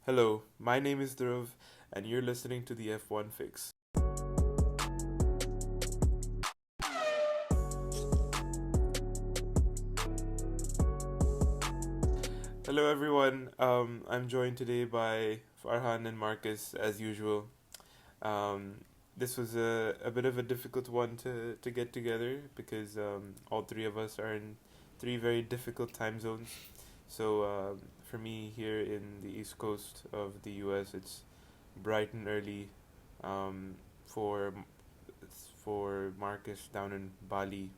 Hello, my name is Dhruv, and you're listening to the F1 Fix. Hello, everyone. I'm joined today by Farhan and Marcus, as usual. Um, this was a bit of a difficult one to get together because all three of us are in three very difficult time zones. So, for me here in the east coast of the US, it's bright and early. Um, for for Marcus down in Bali,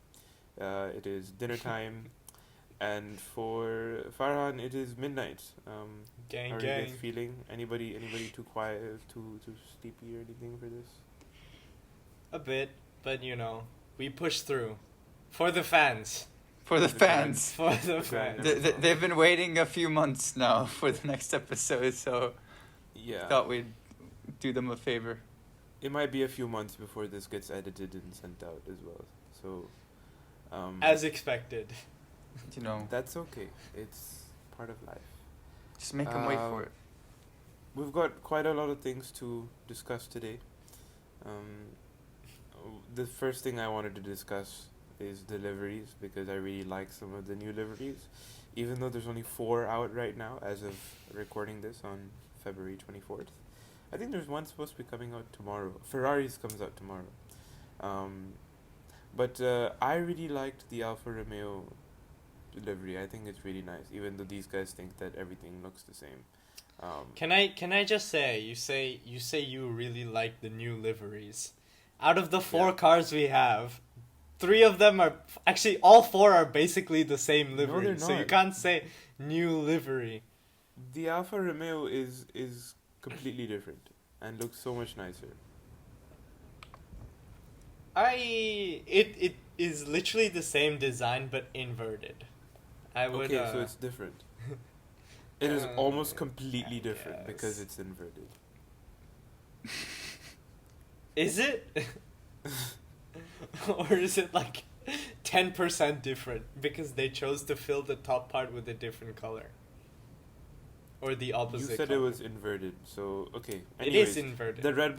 it is dinner time, and for Farhan, it is midnight. How Gang, are you guys gang. feeling? Anybody too quiet, too sleepy or anything for this? A bit, but we push through. For the fans. For the For the grand, fans. For the the grand fans. never stops. They've been waiting a few months now for the next episode, so Yeah, thought we'd do them a favor. it might be a few months before this gets edited and sent out as well. So, As expected. You know, that's okay. It's part of life. just make them wait for Um, it. We've got quite a lot of things to discuss today. Um, the first thing I wanted to discuss is the liveries because I really like some of the new liveries, even though there's only four out right now as of recording this on February 24th. I think there's one supposed to be coming out tomorrow. Ferrari's comes out tomorrow. Um, but I really liked the Alfa Romeo livery. I think it's really nice, even though these guys think that everything looks the same. Can I just say you really like the new liveries. Out of the four Yeah. cars we have, three of them are actually all four are basically the same No, livery. they're So you not. can't say new livery. The Alfa Romeo is completely different and looks so much nicer. It is literally the same design but inverted. I would Okay, so it's different. It is almost completely I different because guess. it's inverted. Is it? Or is it like 10% different because they chose to fill the top part with a different color? Or the You opposite said it color? was inverted, so okay. It is Anyways, inverted. the Red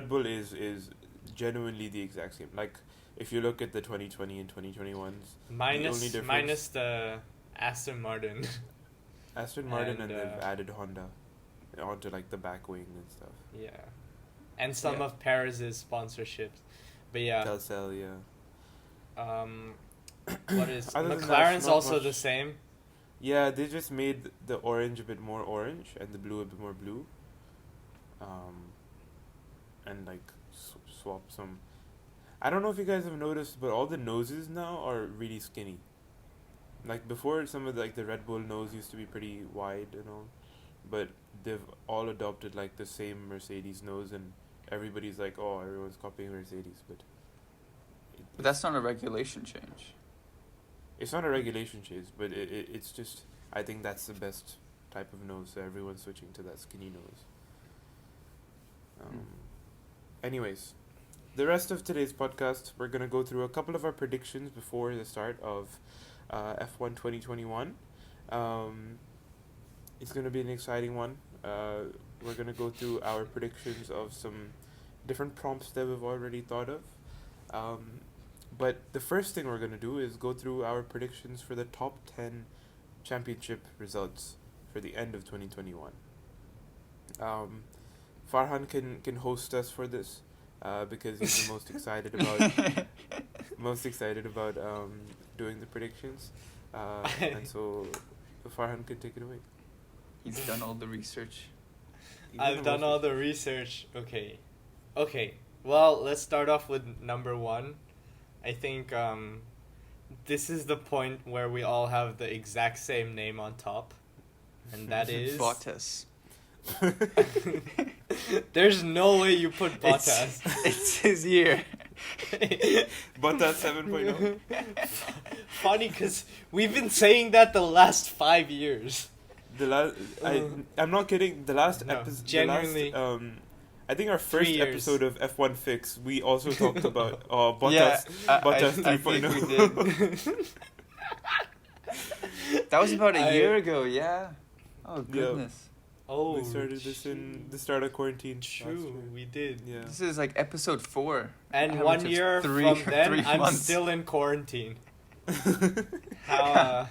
Bull is genuinely the exact same. Like if you look at the 2020 and 2021s, the only difference Minus the Aston Martin. Aston Martin and and, they've added Honda onto like the back wing and stuff. Yeah. And some Yeah. of Paris's sponsorships. But yeah, Telcel, yeah. um, what is Other than that, McLaren's not also much. the same. Yeah, they just made the orange a bit more orange and the blue a bit more blue. And like swap some. I don't know if you guys have noticed, but all the noses now are really skinny. Like before, some of like the Red Bull nose used to be pretty wide and all, but they've all adopted like the same Mercedes nose, and everybody's like, oh, everyone's copying Mercedes, but But that's not a regulation change. it's not a regulation change, but it's just I think that's the best type of nose, so everyone's switching to that skinny nose. Um, Anyways, the rest of today's podcast, we're gonna go through a couple of our predictions before the start of F1 2021. It's gonna be an exciting one. We're gonna go through our predictions of some different prompts that we've already thought of. But the first thing we're gonna do is go through our predictions for the top 10 championship results for the end of 2021. Um, Farhan can host us for this because he's the most excited about doing the predictions, and so Farhan can take it away. He's done all the research. He's I've the done most all the research. Okay. Well, let's start off with number one. I think this is the point where we all have the exact same name on top, and that is Bottas. There's no way you put Bottas. It's his year. Bottas 7.0. Funny because we've been saying that the last 5 years. The last, I'm not kidding. The last No, episode, genuinely. I think our 3 first years. episode of F1 Fix, we also talked about Bottas, Yeah, Bottas I think 3.0. we did. That was about a I- year ago, yeah. Oh, goodness. Oh, We started this in the start of quarantine. last True, year. we did. Yeah. This is like episode 4. And How 1 much? year Three- from then, 3 I'm months. still in quarantine. How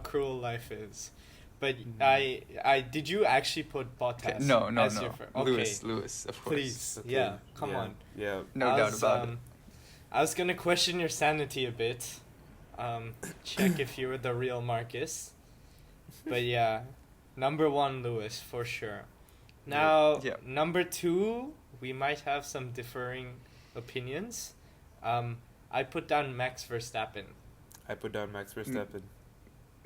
cruel life is. But I did you actually put Bottas No, as your friend? Okay, Lewis, of course. please, Okay, yeah, come yeah, on. Yeah. No I doubt was, about it. I was gonna question your sanity a bit, check if you were the real Marcus. But yeah, number 1, Lewis, for sure. Now, Yeah. number 2, we might have some differing opinions. I put down Max Verstappen. I put down Max Verstappen.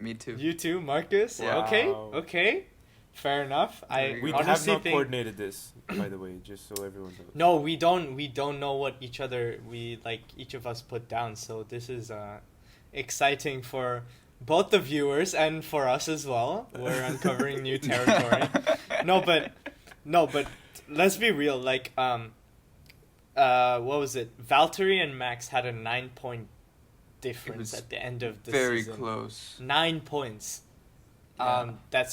Me too. You too, Marcus? Wow. Okay. Fair enough. I We honestly have not think coordinated this, by the way, just so everyone knows. no, we don't know what each of us put down, so this is exciting for both the viewers and for us as well. We're uncovering new territory. No, but let's be real, like what was it? Valtteri and Max had a 9-point difference was at the end of the Very season. close. 9 points. Yeah. That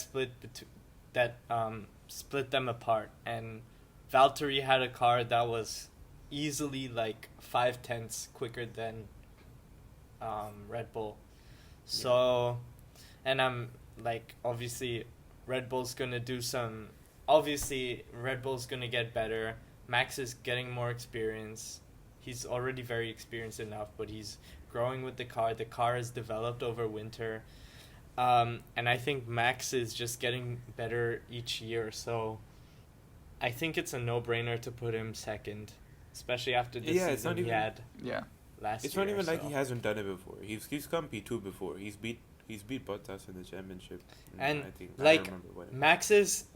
split them apart, and Valtteri had a car that was easily like 5/10 quicker than Red Bull. So, and I'm like, obviously Red Bull's gonna get better. Max is getting more experience. He's already very experienced enough, but he's growing with the car. The car has developed over winter. And I think Max is just getting better each year. So I think it's a no-brainer to put him second, especially after the Yeah, it's season not he even- had Yeah. last It's year. not even like so. he hasn't done it before. He's come P2 before. He's beat Bottas in the championship. And, I think like, I don't remember when.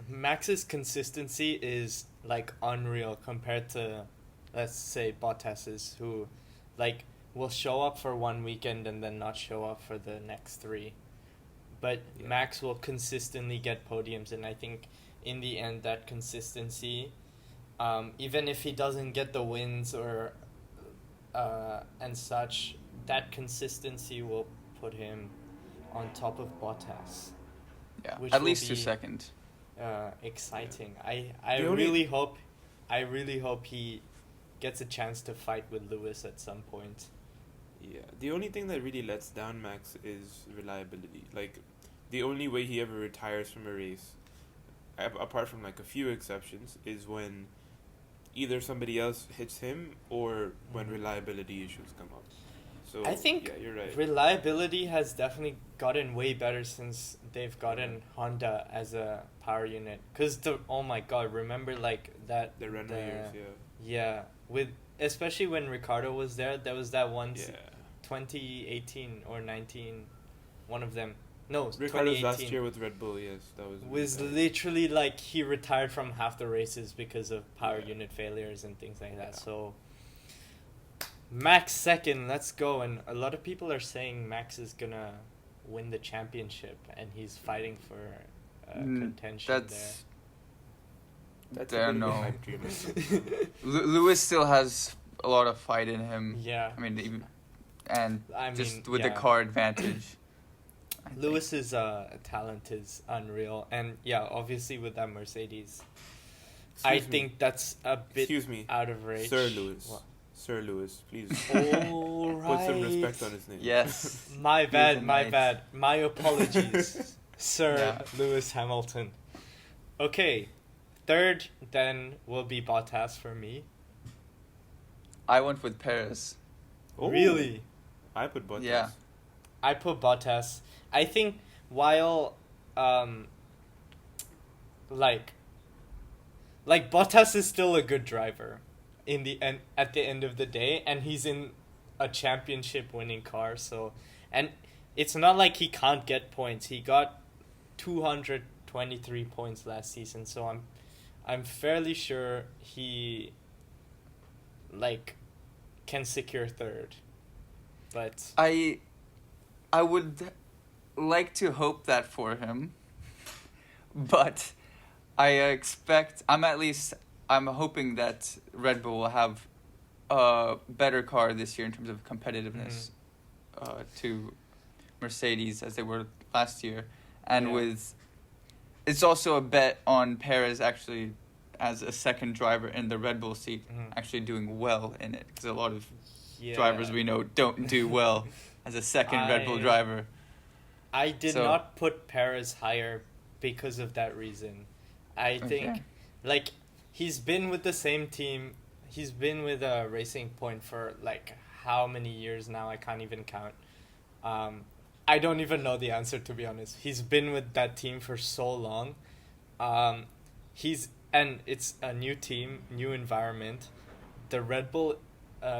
Max's consistency is like unreal compared to, let's say, Bottas's, who like will show up for one weekend and then not show up for the next 3. But Yeah. Max will consistently get podiums, and I think in the end that consistency, even if he doesn't get the wins or and such, that consistency will put him on top of Bottas. Yeah. Which At will least to be- second. Exciting. I The only- really hope he gets a chance to fight with Lewis at some point. Yeah, the only thing that really lets down Max is reliability. Like, the only way he ever retires from a race, apart from like a few exceptions, is when either somebody else hits him or when Mhm. reliability issues come up. So I think yeah, you're right. Reliability has definitely gotten way better since they've gotten Honda as a power unit. Cause oh my god, remember like that The Renault years, yeah, with especially when Ricardo was there was that one yeah. 2018 or 19, one of them. No, Ricardo's 2018 last year with Red Bull, yes, that was. was really bad. literally like he retired from half the races because of power Yeah. unit failures and things like that. Yeah. So Max second, let's go. And a lot of people are saying Max is gonna win the championship, and he's fighting for contention That's That's there a bit of a no. pipe dream. Lewis still has a lot of fight in there. him. Yeah, I mean, even, and I just mean, with the yeah. car advantage. I think. Lewis's talent is unreal, and yeah, obviously with that Mercedes, I Excuse me. think that's a bit Excuse me, out of range. Sir Lewis. What? Sir Lewis, please All right. put some respect on his name. Yes. My bad, my knight. bad. My apologies, Sir Yeah. Lewis Hamilton. Okay, third then will be Bottas for me. I went with Perez. Oh, Really? I put Bottas. Yeah. I put Bottas. I think while like Bottas is still a good driver in the end at the end of the day, and he's in a championship winning car, so and it's not like he can't get points. He got 223 points last season, so I'm fairly sure he like can secure third. But I would like to hope that for him, but I'm hoping that Red Bull will have a better car this year in terms of competitiveness to Mercedes as they were last year, and Yeah. with it's also a bet on Perez actually as a second driver in the Red Bull seat, actually doing well in it, because a lot of drivers we know don't do well as a second Red Bull driver. I did not put Perez higher because of that reason. I think, like, he's been with the same team. He's been with Racing Point for, like, how many years now? I can't even count. I don't even know the answer, to be honest. He's been with that team for so long. And it's a new team, new environment. The Red Bull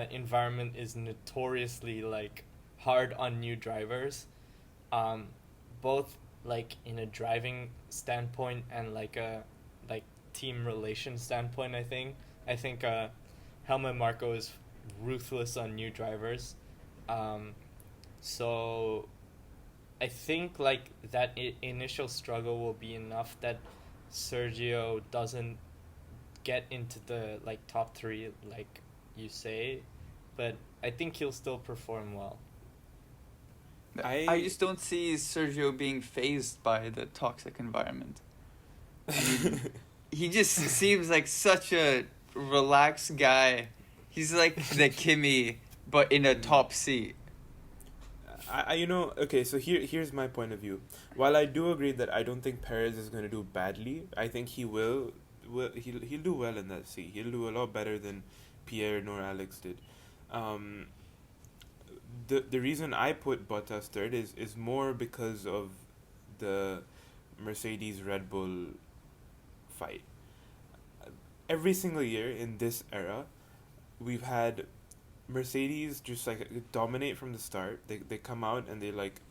environment is notoriously, like, hard on new drivers. Both like in a driving standpoint and like a team relation standpoint. I think Helmut Marko is ruthless on new drivers. So I think like that initial struggle will be enough that Sergio doesn't get into the like top 3 like you say, but I think he'll still perform well. I just don't see Sergio being fazed by the toxic environment. I mean, he just seems like such a relaxed guy. He's like the Kimi, but in a top seat. Okay, so here's my point of view. While I do agree that I don't think Perez is going to do badly, I think he'll do well in that seat. He'll do a lot better than Pierre nor Alex did. The reason I put Bottas third is more because of the Mercedes Red Bull fight. Every single year in this era, we've had Mercedes just like dominate from the start. They come out and they like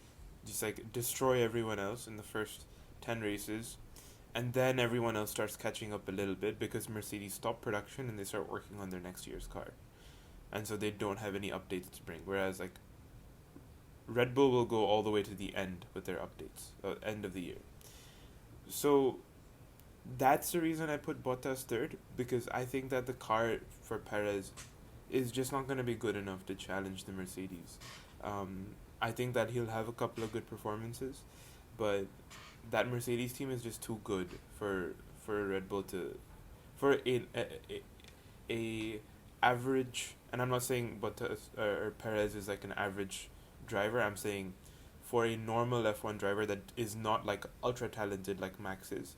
just like destroy everyone else in the first 10 races, and then everyone else starts catching up a little bit because Mercedes stop production and they start working on their next year's car. And so they don't have any updates to bring. Whereas like Red Bull will go all the way to the end with their updates, end of the year. So that's the reason I put Bottas third, because I think that the car for Perez is just not going to be good enough to challenge the Mercedes. I think that he'll have a couple of good performances, but that Mercedes team is just too good for Red Bull for a average. And I'm not saying Bottas or Perez is like an average driver. I'm saying for a normal F1 driver that is not like ultra talented like Max is,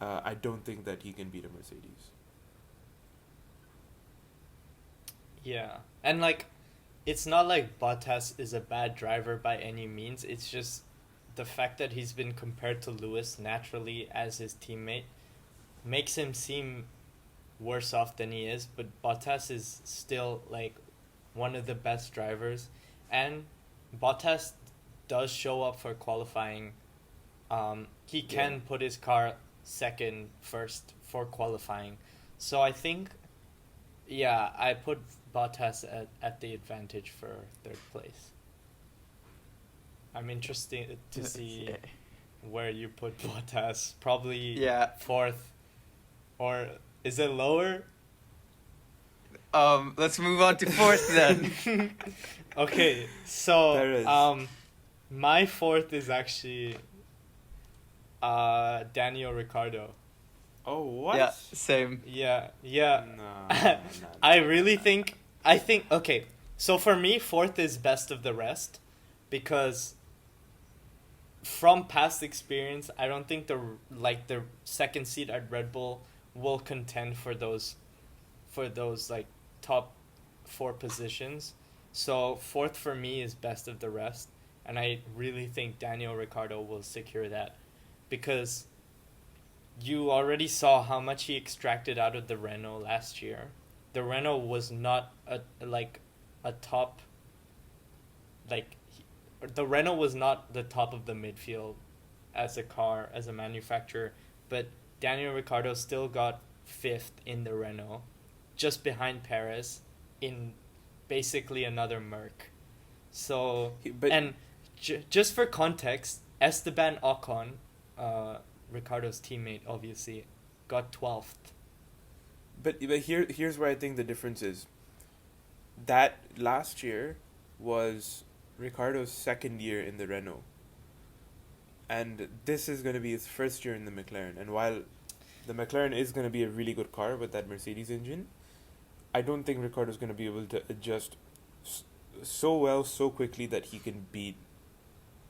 I don't think that he can beat a Mercedes. Yeah, and like, it's not like Bottas is a bad driver by any means. It's just the fact that he's been compared to Lewis naturally as his teammate makes him seem worse off than he is. But Bottas is still like one of the best drivers, and Bottas does show up for qualifying. He can put his car second, first for qualifying. So I think, I put Bottas at the advantage for third place. I'm interested to see where you put Bottas. Probably fourth, or is it lower? Let's move on to fourth then. Okay, so my fourth is actually Daniel Ricciardo. Oh, what? Yeah, same. Yeah. No. I think okay. So for me, fourth is best of the rest, because from past experience, I don't think the second seat at Red Bull will contend for those like top 4 positions. So fourth for me is best of the rest, and I really think Daniel Ricciardo will secure that, because you already saw how much he extracted out of the Renault last year. The Renault was not the Renault was not the top of the midfield as a car, as a manufacturer, but Daniel Ricciardo still got 5th in the Renault, just behind Perez, in basically another Merc. So, just for context, Esteban Ocon, Ricciardo's teammate, obviously, got 12th. But here's where I think the difference is. That last year was Ricciardo's second year in the Renault. and this is going to be his first year in the McLaren. And while the McLaren is going to be a really good car with that Mercedes engine, I don't think Ricciardo's going to be able to adjust so well so quickly that he can beat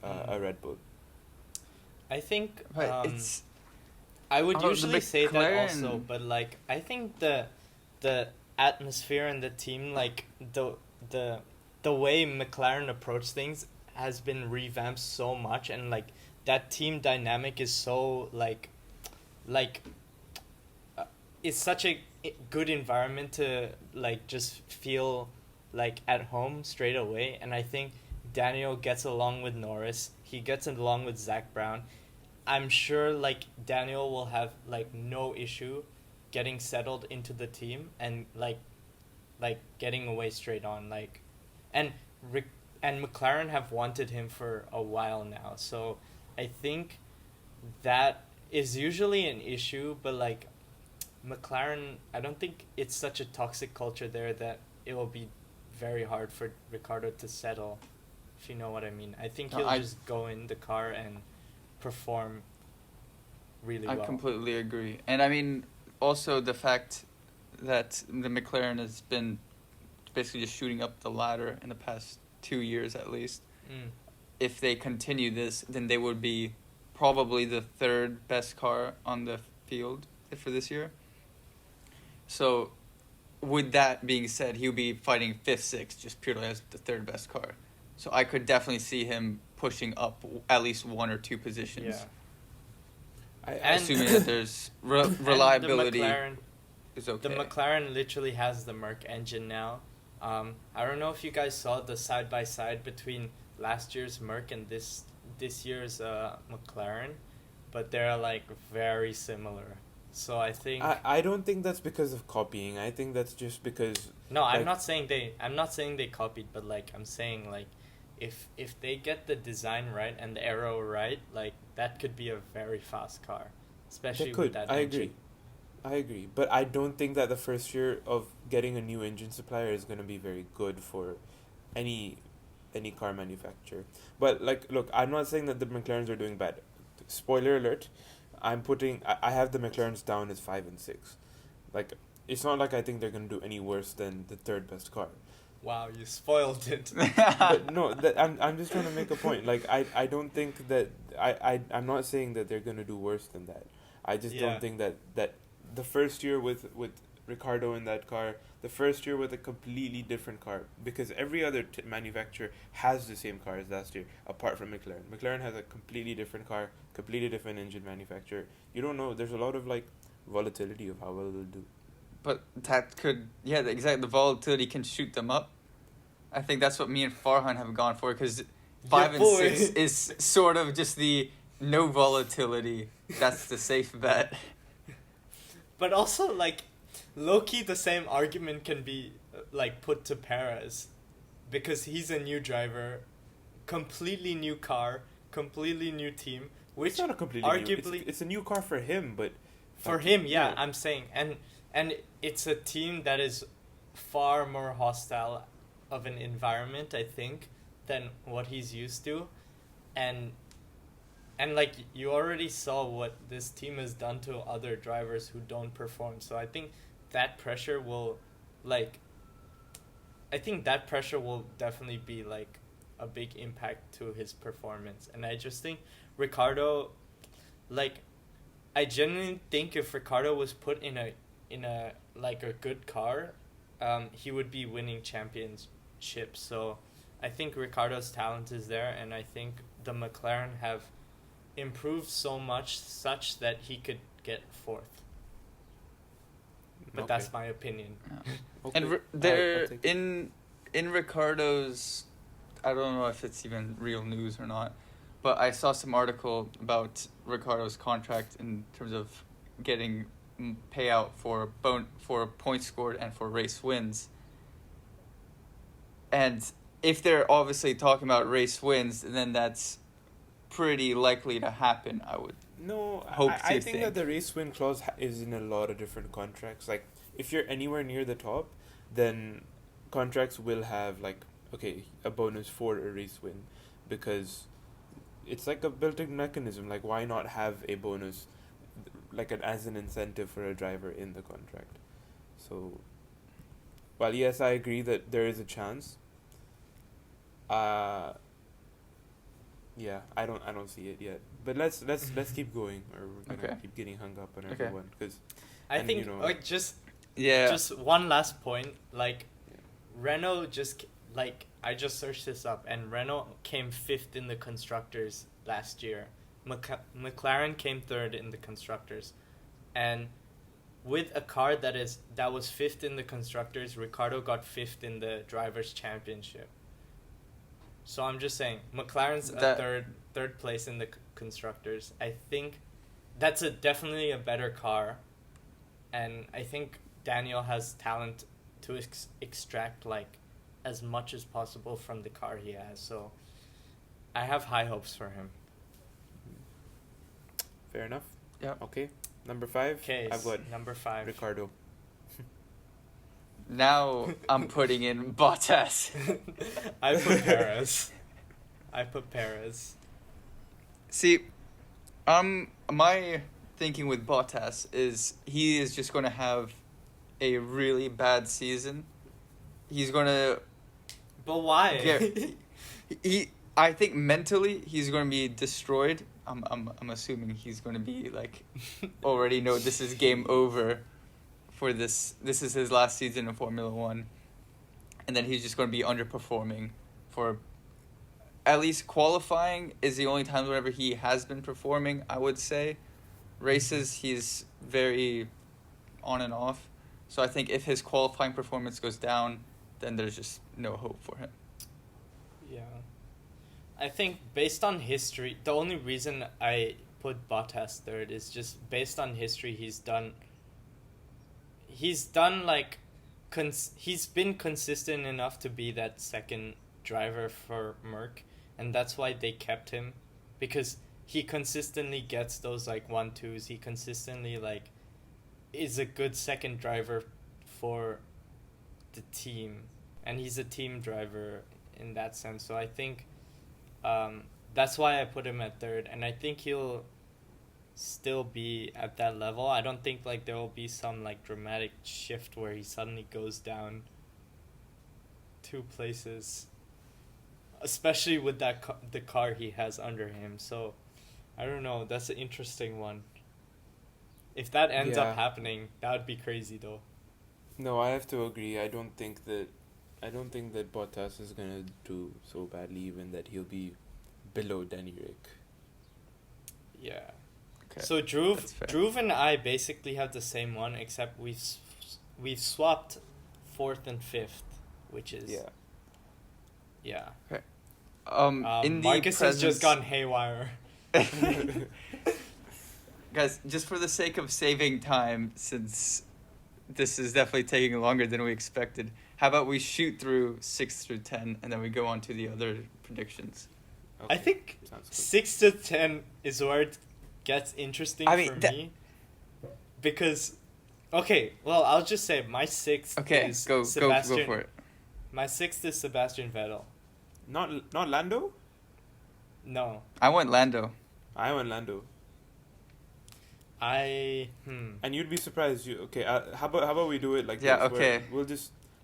a Red Bull. I think But it's I would I don't know, the usually say that McLaren- also, but like I think the atmosphere and the team, like the way McLaren approach things has been revamped so much, and like that team dynamic is so like it's such a good environment to like just feel like at home straight away. And I think Daniel gets along with Norris. He gets along with Zach Brown. I'm sure like Daniel will have like no issue getting settled into the team and like getting away straight on, like, and and McLaren have wanted him for a while now. So I think that is usually an issue, but like McLaren, I don't think it's such a toxic culture there that it will be very hard for Ricciardo to settle, if you know what I mean. I think No, he'll I- just go in the car and perform really I well. completely agree. And I mean, also the fact that the McLaren has been basically just shooting up the ladder in the past 2 years at least. Mm. If they continue this, then they would be probably the third best car on the field for this year. So, with that being said, he'll be fighting fifth, sixth, just purely as the third best car. So I could definitely see him pushing up at least one or two positions, Yeah. I And- assuming that there's And reliability the McLaren, is okay. the McLaren literally has the Merc engine now. I don't know if you guys saw the side by side between last year's Merc and this year's McLaren, but they're like very similar. So I think I don't think that's because of copying. I think that's just because no, I'm like- not saying they copied, but like I'm saying like if they get the design right and the aero right, like that could be a very fast car, especially they with could. that I engine. agree. But I don't think that the first year of getting a new engine supplier is going to be very good for any car manufacturer. But like, look, I'm not saying that the McLarens are doing bad. Spoiler alert, I have the McLarens down as 5 and 6. Like, it's not like I think they're going to do any worse than the third best car. Wow, you spoiled it. But no, I'm just trying to make a point. Like, I don't think that I'm not saying that they're going to do worse than that. I just Yeah. don't think that the first year with Ricardo in that car, the first year with a completely different car, because every other manufacturer has the same car as last year, apart from McLaren. McLaren has a completely different car, completely different engine manufacturer. You don't know. There's a lot of like volatility of how well they'll do. But that could, the volatility can shoot them up. I think that's what me and Farhan have gone for, because 5 and boy. 6 is sort of just the no volatility. That's the safe bet. But also, like, low-key, the same argument can be, like, put to Perez. Because he's a new driver, completely new car, completely new team, which It's not a completely arguably... new. It's a new car for him, but For like, him, yeah, I'm saying. And it's a team that is far more hostile of an environment, I think, than what he's used to. And like you already saw what this team has done to other drivers who don't perform. So I think that pressure will definitely be like a big impact to his performance. And I just think Ricardo, like, I genuinely think if Ricardo was put in a like a good car, he would be winning championships. So I think Ricardo's talent is there, and I think the McLaren have improved so much such that he could get fourth. But Okay. that's my opinion. Okay. And I'll they're take it. in Ricardo's, I don't know if it's even real news or not, but I saw some article about Ricardo's contract in terms of getting payout for points scored and for race wins. And if they're obviously talking about race wins, then that's pretty likely to happen, I would. No, Hope I to think that the race win clause is in a lot of different contracts. Like, if you're anywhere near the top, then contracts will have, like, okay, a bonus for a race win. Because it's like a built-in mechanism. Like, why not have a bonus, like as an incentive for a driver in the contract? So, while yes, I agree that there is a chance. Uh, yeah, I don't see it yet. But let's keep going, or we're gonna Okay. keep getting hung up on Okay. everyone. Because I And, think you know- like just Yeah. one last point. Like Yeah. Renault I just searched this up, and Renault came fifth in the constructors last year. McLaren came third in the constructors, and with a car that was fifth in the constructors, Ricardo got fifth in the drivers' championship. So I'm just saying, McLaren's third place in the constructors. I think that's definitely a better car, and I think Daniel has talent to extract like as much as possible from the car he has. So I have high hopes for him. fair enough. Yeah. Okay. Number 5. Okay, I've got number 5. Ricardo. Now I'm putting in Bottas. I put Perez. See, my thinking with Bottas is he is just going to have a really bad season. He's going to But why? I think mentally he's going to be destroyed. I'm assuming he's going to be like already know this is game over for this. This is his last season in Formula 1. And then he's just going to be underperforming for at least qualifying is the only time whenever he has been performing, I would say. Races, he's very on and off. So I think if his qualifying performance goes down, then there's just no hope for him. Yeah. I think based on history, the only reason I put Bottas third is just based on history. He's done like he's been consistent enough to be that second driver for Merc, and that's why they kept him, because he consistently gets those like 1-2s. He consistently like is a good second driver for the team, and he's a team driver in that sense. So I think that's why I put him at third, and I think he'll still be at that level. I don't think like there will be some like dramatic shift where he suddenly goes down 2 places, especially with that the car he has under him. So I don't know, that's an interesting one. If that ends up happening, that would be crazy though. No, I have to agree. I don't think that Bottas is gonna do so badly, even that he'll be below Danny Rick. Yeah. Okay. So That's fair. Dhruv and I basically have the same one, except we've swapped 4th and 5th, which is yeah. In the Marcus has just presence- gone haywire. Guys, just for the sake of saving time, since this is definitely taking longer than we expected, how about we shoot through 6 through 10 and then we go on to the other predictions? Okay. I think Sounds good. 6 to 10 is where it gets interesting I mean, for me, because I'll just say my 6th Okay, is go Sebastian. for it. My 6th is Sebastian Vettel. Not Lando? No, I went Lando. I went Lando. And you'd be surprised. How about we do it like Yeah, this? where okay.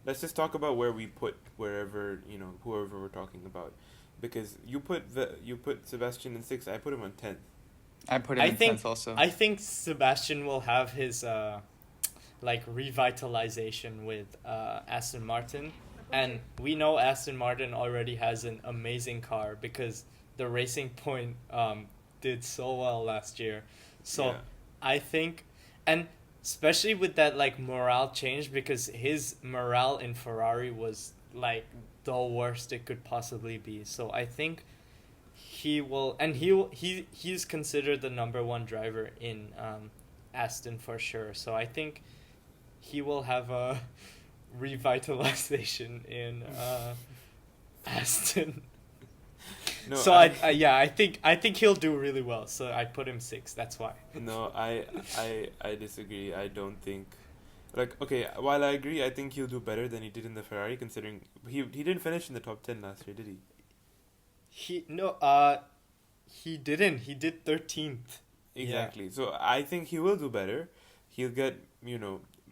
Let's just talk about where we put whoever we're talking about, because you put Sebastian in 6th. I put him on 10th. I put him in 10th also. I think Sebastian will have his like revitalization with Aston Martin, and we know Aston Martin already has an amazing car because the Racing Point did so well last year. So Yeah. I think, and especially with that like morale change, because his morale in Ferrari was like the worst it could possibly be. So I think he will, and he's considered the number 1 driver in Aston for sure. So I think he will have a revitalization in Aston. No, So I think he'll do really well. So I put him 6th. That's why. No, I disagree. I don't think, while I agree, I think he'll do better than he did in the Ferrari, He didn't. He did 13th. Exactly. So I think he will do better. He'll get,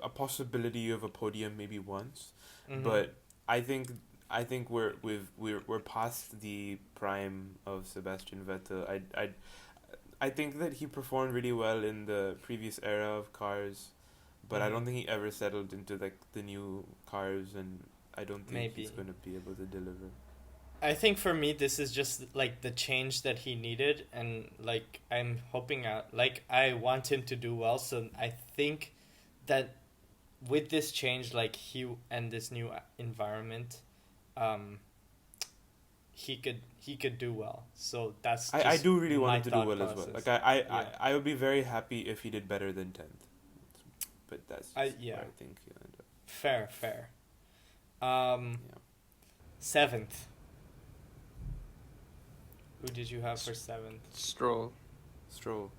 a possibility of a podium maybe once, Mhm. but I think we're past the prime of Sebastian Vettel. I think that he performed really well in the previous era of cars, but I don't Mhm. think he ever settled into like the new cars, and I don't think he's Maybe. going to be able to deliver. I think for me this is just like the change that he needed, and like I'm hoping out like I want him to do well, so I think that with this change, like he and this new environment, um he could do well. So that's I just do really want my him to do thought well as well. process. Like Yeah. I would be very happy if he did better than 10th, but that's just where Yeah. I think he'll end up. Fair. Um Yeah. 7th. Who did you have for 7th? Stroll. Stroll.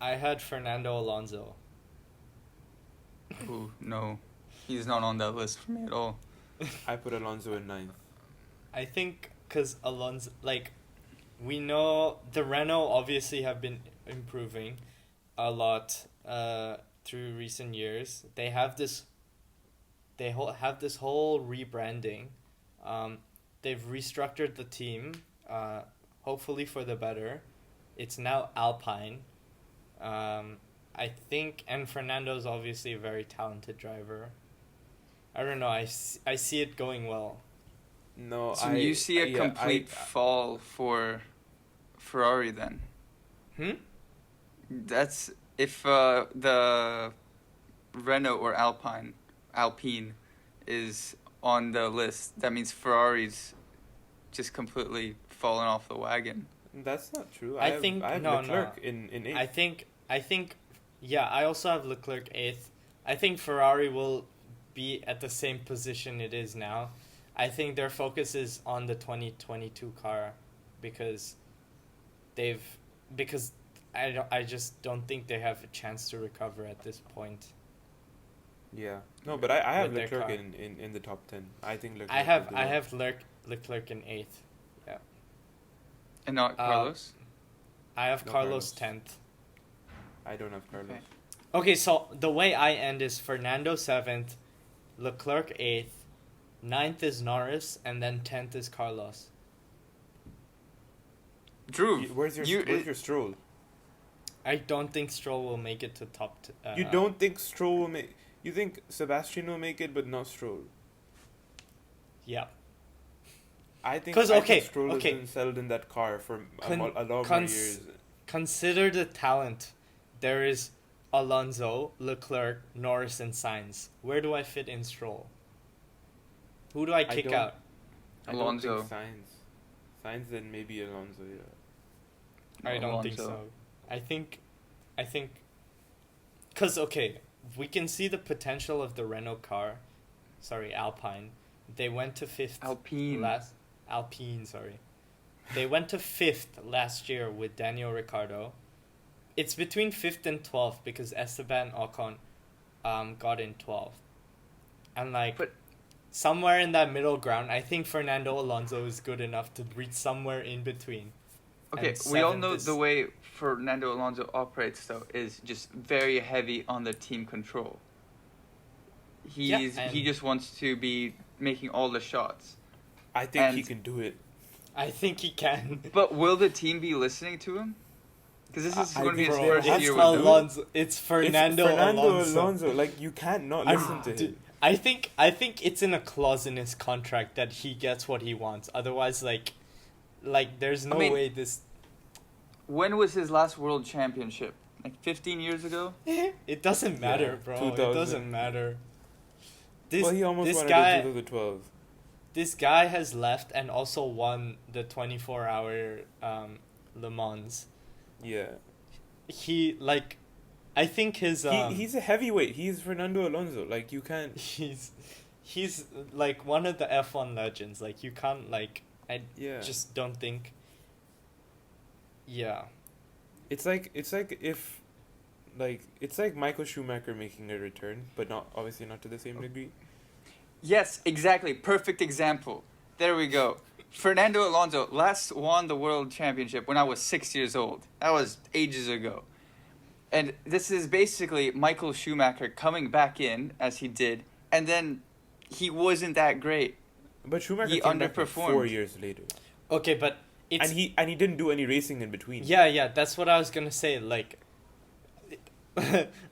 I had Fernando Alonso. Ooh, no. He's not on that list for me at all. I put Alonso in 9th. I think because Alonso, like, we know the Renault obviously have been improving a lot through recent years. They have this. Have this whole rebranding. They've restructured the team, hopefully for the better. It's now Alpine. I think, and Fernando's obviously a very talented driver. I don't know. I see it going well. No, So you see a yeah, complete fall for Ferrari then? That's if the Renault or Alpine is on the list. That means Ferrari's just completely fallen off the wagon. That's not true. I think I have no. Leclerc in 8th. I think, yeah. I also have Leclerc 8th. I think Ferrari will be at the same position it is now. I think their focus is on the 2022 car, because I just don't think they have a chance to recover at this point. Yeah. No, but I have With their Leclerc car. in the top 10. I think Leclerc I have will do I well. have Leclerc in 8th. And not Carlos? I have No, Carlos Carlos. 10th. I don't have Carlos. Okay. Okay, so the way I end is Fernando 7th, Leclerc 8th, 9th is Norris, and then 10th is Carlos. Dhruv, Where's your Stroll? I don't think Stroll will make it to top. You don't think Stroll will make? You think Sebastian will make it, but not Stroll? Yeah. I think 'Cause, I okay, think Stroll okay. has been settled in that car for Con- a lot more cons- years. Consider the talent. There is Alonso, Leclerc, Norris, and Sainz. Where do I fit in Stroll? Who do I kick don't- out? I Alonso. don't think Sainz, then maybe Alonso. Yeah. I don't think Alonso. so. I think, because okay, we can see the potential of the Renault car. Sorry, Alpine. They went to 5th Alpine. Sorry, they went to 5th last year with Daniel Ricciardo. It's between 5th and 12th because Esteban Ocon, got in 12th, and like. But- Somewhere in that middle ground, I think Fernando Alonso is good enough to reach somewhere in between. Okay, And we all 7th know is- the way Fernando Alonso operates, though, is just very heavy on the team control. He and- just wants to be making all the shots. I think he And- can do it. I think he can. But will the team be listening to him? Because this is I going to be think his they first have year to with do it. them. Alonso. It's Fernando Alonso. Alonso. Like you can't not listen to him. I think it's in a clause in his contract that he gets what he wants. Otherwise, like there's no I mean- way this. When was his last world championship? Like 15 years ago? It doesn't matter, Yeah, bro. It 2000. doesn't matter. This Well, he almost this won guy it in 2012. this guy has left and also won the 24-hour Le Mans. Yeah. He like, I think his He's a heavyweight. He's Fernando Alonso. Like you can't. he's like one of the F1 legends. Like you can't like Yeah. just don't think. Yeah. It's like if, like it's like Michael Schumacher making a return, but not obviously not to the same degree. Yes, exactly. Perfect example. There we go. Fernando Alonso last won the world championship when I was 6 years old. That was ages ago. And this is basically Michael Schumacher coming back in as he did, and then he wasn't that great. But Schumacher He came back like underperformed. 4 years later, Okay, but it's and he didn't do any racing in between. yeah. That's what I was gonna say. Like,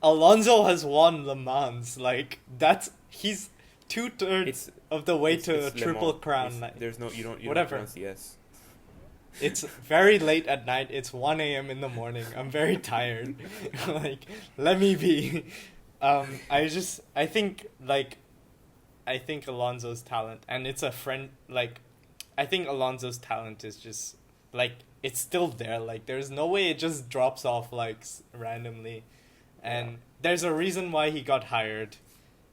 Alonso has won Le Mans. Like he's 2/3 It's of the way it's to a Le triple Mans. crown. It's- Like, There's no you don't Whatever. pronounce the S. it's very late at night. It's 1 a.m. in the morning. I'm very tired. Like, let me be. I think Alonso's talent, and it's a friend. Like, I think Alonso's talent is just like it's still there. Like, there's no way it just drops off like randomly, and Yeah. there's a reason why he got hired,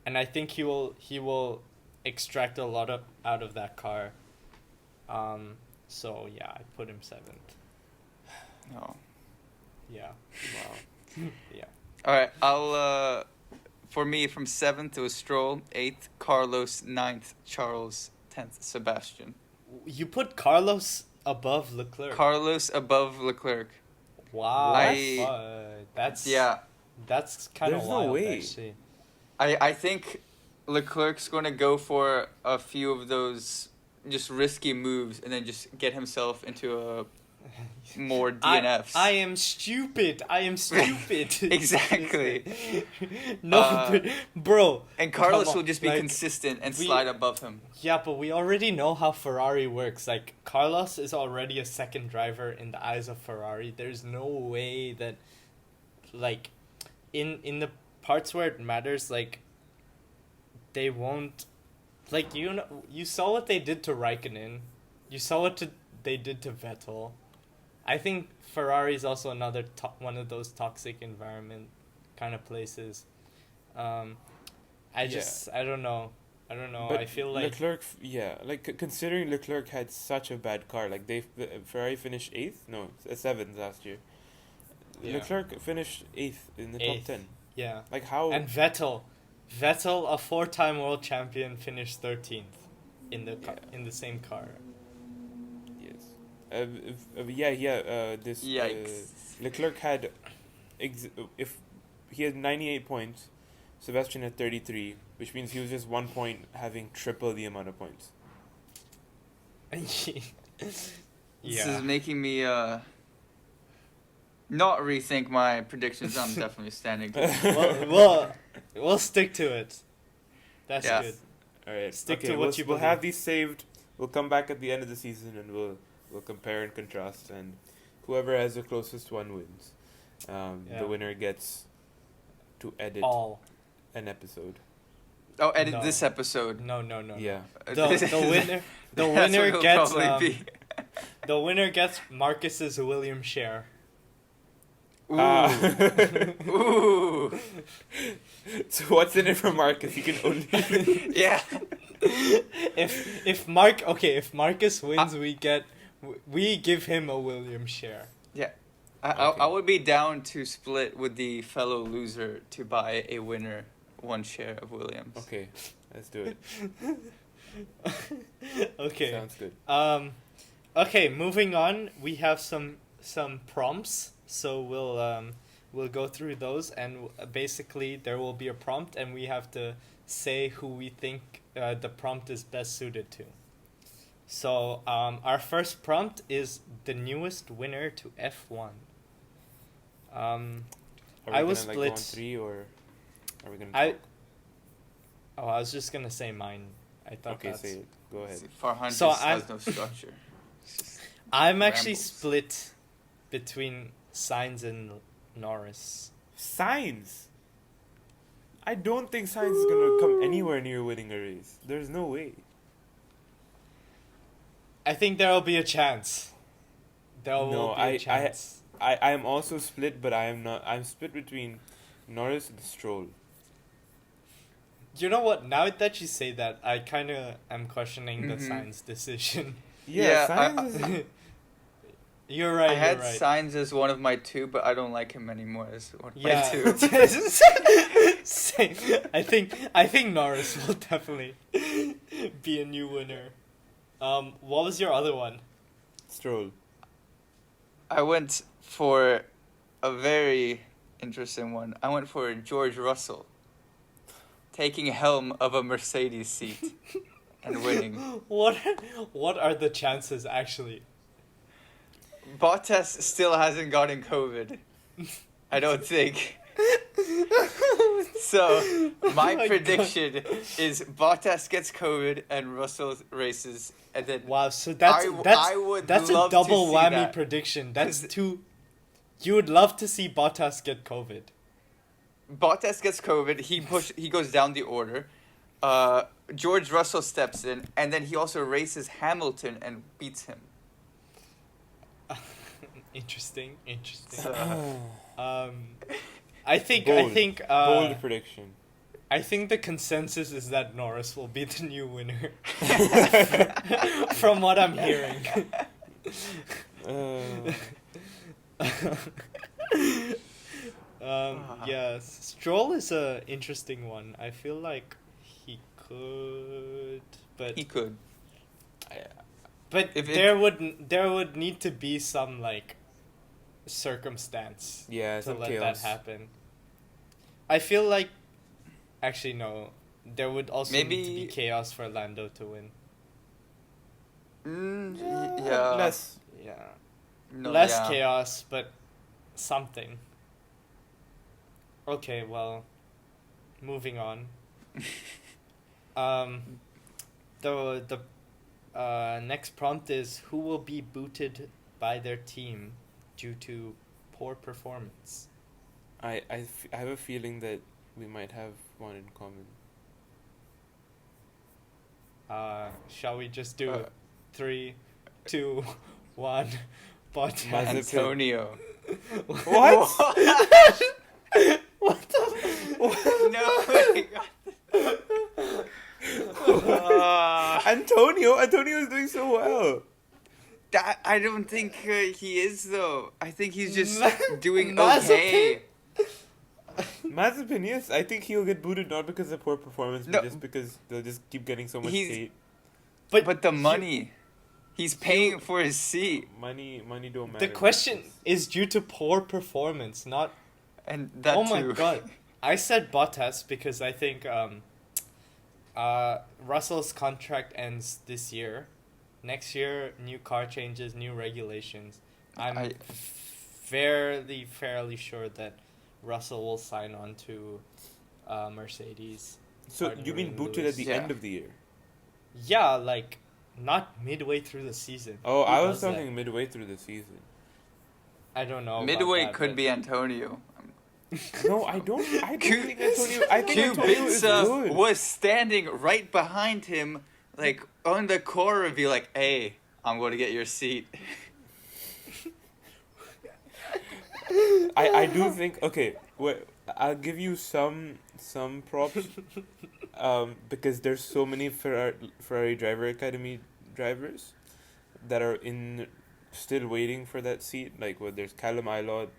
and I think he will extract a lot out of that car. So yeah, I put him 7th. No. Yeah. Wow. Yeah. All right, I'll for me from 7th it was Stroll, 8th Carlos, 9th Charles, 10th Sebastian. You put Carlos above Leclerc. Carlos above Leclerc. Wow. I- That's Yeah, That's kind of There's no wild, way. actually. I think Leclerc's going to go for a few of those just risky moves and then just get himself into a more DNFs. I am stupid. Exactly. No, but, bro. And Carlos come on, will just be like, consistent and we- slide above him. Yeah, but we already know how Ferrari works. Like, Carlos is already a second driver in the eyes of Ferrari. There's no way that, like, in the parts where it matters, like, they won't, like, you saw what they did to Raikkonen. You saw what they did to Vettel. I think Ferrari is also another one of those toxic environment kind of places. I don't know. But I feel like Leclerc, considering Leclerc had such a bad car, like Ferrari finished 8th, no, 7th last year. Yeah. Leclerc finished 8th in the top 8th. 10. yeah. Like how? And Vettel, a 4-time world champion, finished 13th in the same car. Yes. This Yikes. Leclerc had, if he had 98 points, Sebastian had 33, which means he was just 1 point having triple the amount of points. This Yeah. is making me not rethink my predictions. I'm definitely standing. We'll stick to it. That's Yeah. good. All right. Stick okay, to what we'll, you We'll believe. have these saved. We'll come back at the end of the season and we'll compare and contrast, and whoever has the closest one wins. Yeah. The winner gets to edit All. an episode. Oh, edit No. this episode. No. Yeah. The winner That's what it'll gets probably be. the winner gets Marcus's William share. Ooh. Ooh. Ooh. So what's in it for Marcus? He can only. Yeah. If Marcus wins, we give him a William share. I would be down to split with the fellow loser to buy a winner 1 share of Williams. Okay, let's do it. Okay. Sounds good. Okay, moving on. We have some prompts, so we'll go through those, and basically there will be a prompt, and we have to say who we think the prompt is best suited to. So our first prompt is the newest winner to F1. Are we I was gonna, like, go on split. 3 or are we gonna? I talk? was just gonna say mine. I thought Okay, that's. say it. Go ahead. Farhan So just I'm- has no structure. It's just I'm actually rambles. split between Sainz and Norris. Sainz. I don't think Sainz is gonna come anywhere near winning a race. There's no way. I think there will be a chance. There will be a chance. I am also split, but I am not. I'm split between Norris and Stroll. You know what? Now that you say that, I kind of am questioning the Mhm. Sainz decision. Yeah, Sainz is. You're right. I had you're right. Sainz as one of my 2, but I don't like him anymore as one of Yeah. my 2. Same. I think Norris will definitely be a new winner. What was your other one? Stroll. I went for a very interesting one. I went for George Russell taking helm of a Mercedes seat and winning. What are the chances actually? Bottas still hasn't gotten COVID. I don't think. So, my my prediction is Bottas gets COVID and Russell races, and then Wow, so that's I would that's a love to double see whammy that. prediction. That's 'Cause- two. You would love to see Bottas get COVID. Bottas gets COVID. He goes down the order. George Russell steps in, and then he also races Hamilton and beats him. Interesting. So, I think Bold prediction. I think the consensus is that Norris will be the new winner. From what I'm hearing. Yes, Stroll is a interesting one. I feel like he could, but he could. but there would need to be some like circumstance Yeah, to some let chaos. that happen. I feel like, actually no, there would also need to be Maybe- chaos for Lando to win. Yeah. Less. Yeah, No, less yeah. chaos, but something. Okay, well, moving on. The next prompt is, who will be booted by their team due to poor performance? I have a feeling that we might have one in common. Shall we just do Uh, 3, 2, 1? Bottas. Mazepin. Antonio. What? What the? No way. Antonio is doing so well. That I don't think he is though. I think he's just Ma- doing Mazepin? okay. Mazepin, yes, I think he'll get booted not because of poor performance, but No. just because they'll just keep getting so much He's- hate. But the money, he's paying for his seat, Money don't matter. The question is due to poor performance, not. and that Oh too. my god! I said Bottas because I think Russell's contract ends this year. Next year, new car changes, new regulations. I'm fairly sure that Russell will sign on to Mercedes. So you mean partnering booted Lewis. at the Yeah. end of the year? Yeah, like not midway through the season. Oh, Who I was does that? talking midway through the season. I don't know. about Midway that, could but- be Antonio. No, I don't think Antonio. I think Antonio is Kubica good. was standing right behind him, like on the core, and be like, "Hey, I'm going to get your seat." I do think okay. I'll give you some props, because there's so many Ferrari Driver Academy drivers that are still waiting for that seat. Like there's Callum Ilott,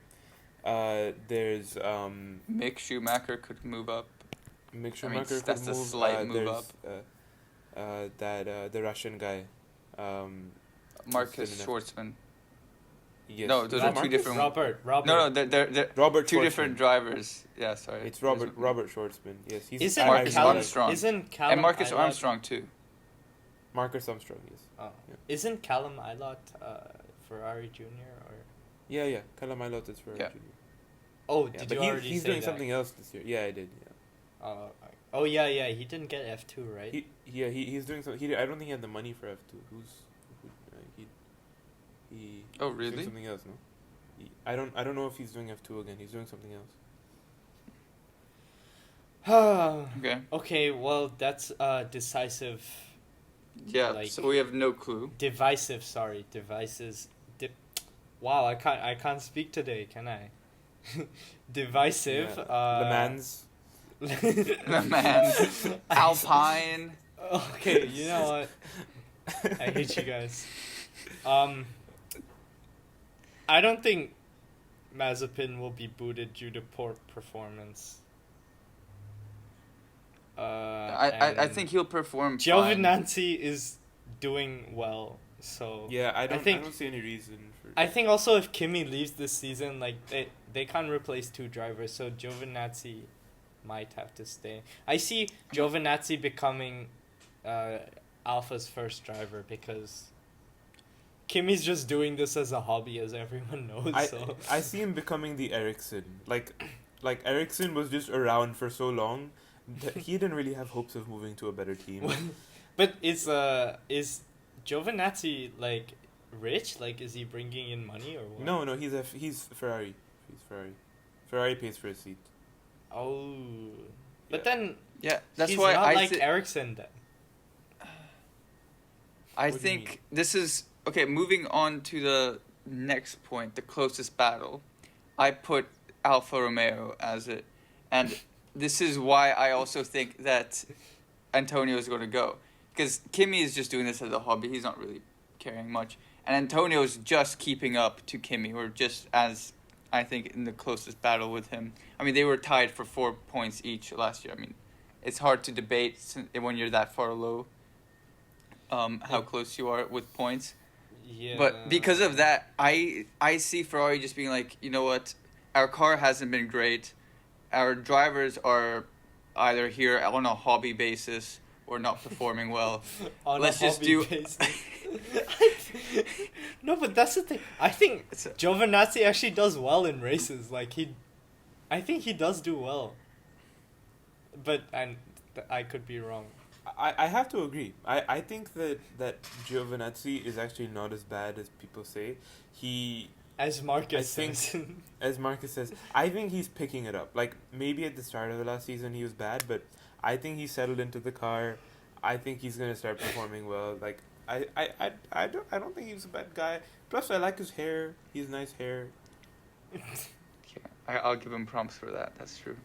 there's Mick Schumacher could move up. Mick Schumacher could that's a move. slight move There's the Russian guy. Marcus Still Schwartzman. Yes. No, those Is are it two Marcus? different- Robert. No, they're Robert two Schwartzman. different drivers. Yeah, sorry. It's Robert Schwartzman. Yes, he's Isn't Marcus Callum, Armstrong. Isn't Callum And Marcus Ilott- Armstrong too. Marcus Armstrong. Yes. Oh. Yeah. Isn't Callum Ilott Ferrari Junior or? Yeah. Callum Ilott is Ferrari Yeah. Junior. Oh, Yeah, did but you already he's say doing that? something else this year. Yeah, I did. Yeah. Oh yeah. He didn't get F2, right? He's doing something. I don't think he had the money for F2. He Oh, he's doing really? something else, no? I don't know if he's doing F2 again. He's doing something else. Okay. Okay, well that's decisive. Yeah. Like- So we have no clue. Divisive. Sorry, devices. Wow, I can't speak today, can I? Divisive. Yeah. Le Mans. The man, Alpine. Okay, you know what? I hate you guys. I don't think Mazepin will be booted due to poor performance. I think he'll perform. fine. Giovinazzi is doing well. So Yeah, I think don't see any reason for. I think also if Kimi leaves this season, like they can't replace two drivers, so Giovinazzi might have to stay. I see Giovinazzi becoming Alpha's first driver because Kimi's just doing this as a hobby, as everyone knows. I see him becoming the Ericsson. Like Ericsson was just around for so long that he didn't really have hopes of moving to a better team. But is Giovinazzi like rich? Like, is he bringing in money or what? No, he's Ferrari. He's Ferrari. Ferrari pays for his seat. Oh, but Yeah. then Yeah, that's he's why not like Ericsson then. I What do you mean? think this is okay. Moving on to the next point, the closest battle, I put Alfa Romeo as it, and this is why I also think that Antonio is going to go, because Kimi is just doing this as a hobby. He's not really caring much, and Antonio is just keeping up to Kimi, or just as I think in the closest battle with him. I mean, they were tied for 4 points each last year. I mean, it's hard to debate when you're that far low. How close you are with points. Yeah. But because of that, I see Ferrari just being like, you know what, our car hasn't been great. Our drivers are either here on a hobby basis or not performing well. on let's a just hobby do- basis. No, but that's the thing. I think Giovinazzi actually does well in races. Like I think he does do well. But I could be wrong. I have to agree. I think that Giovinazzi is actually not as bad as people say. As Marcus I think- says. As Marcus says, I think he's picking it up. Like, maybe at the start of the last season he was bad, but I think he settled into the car. I think he's gonna start performing well. Like, I don't think he's a bad guy. Plus, I like his hair. He has nice hair. I'll give him prompts for that. That's true.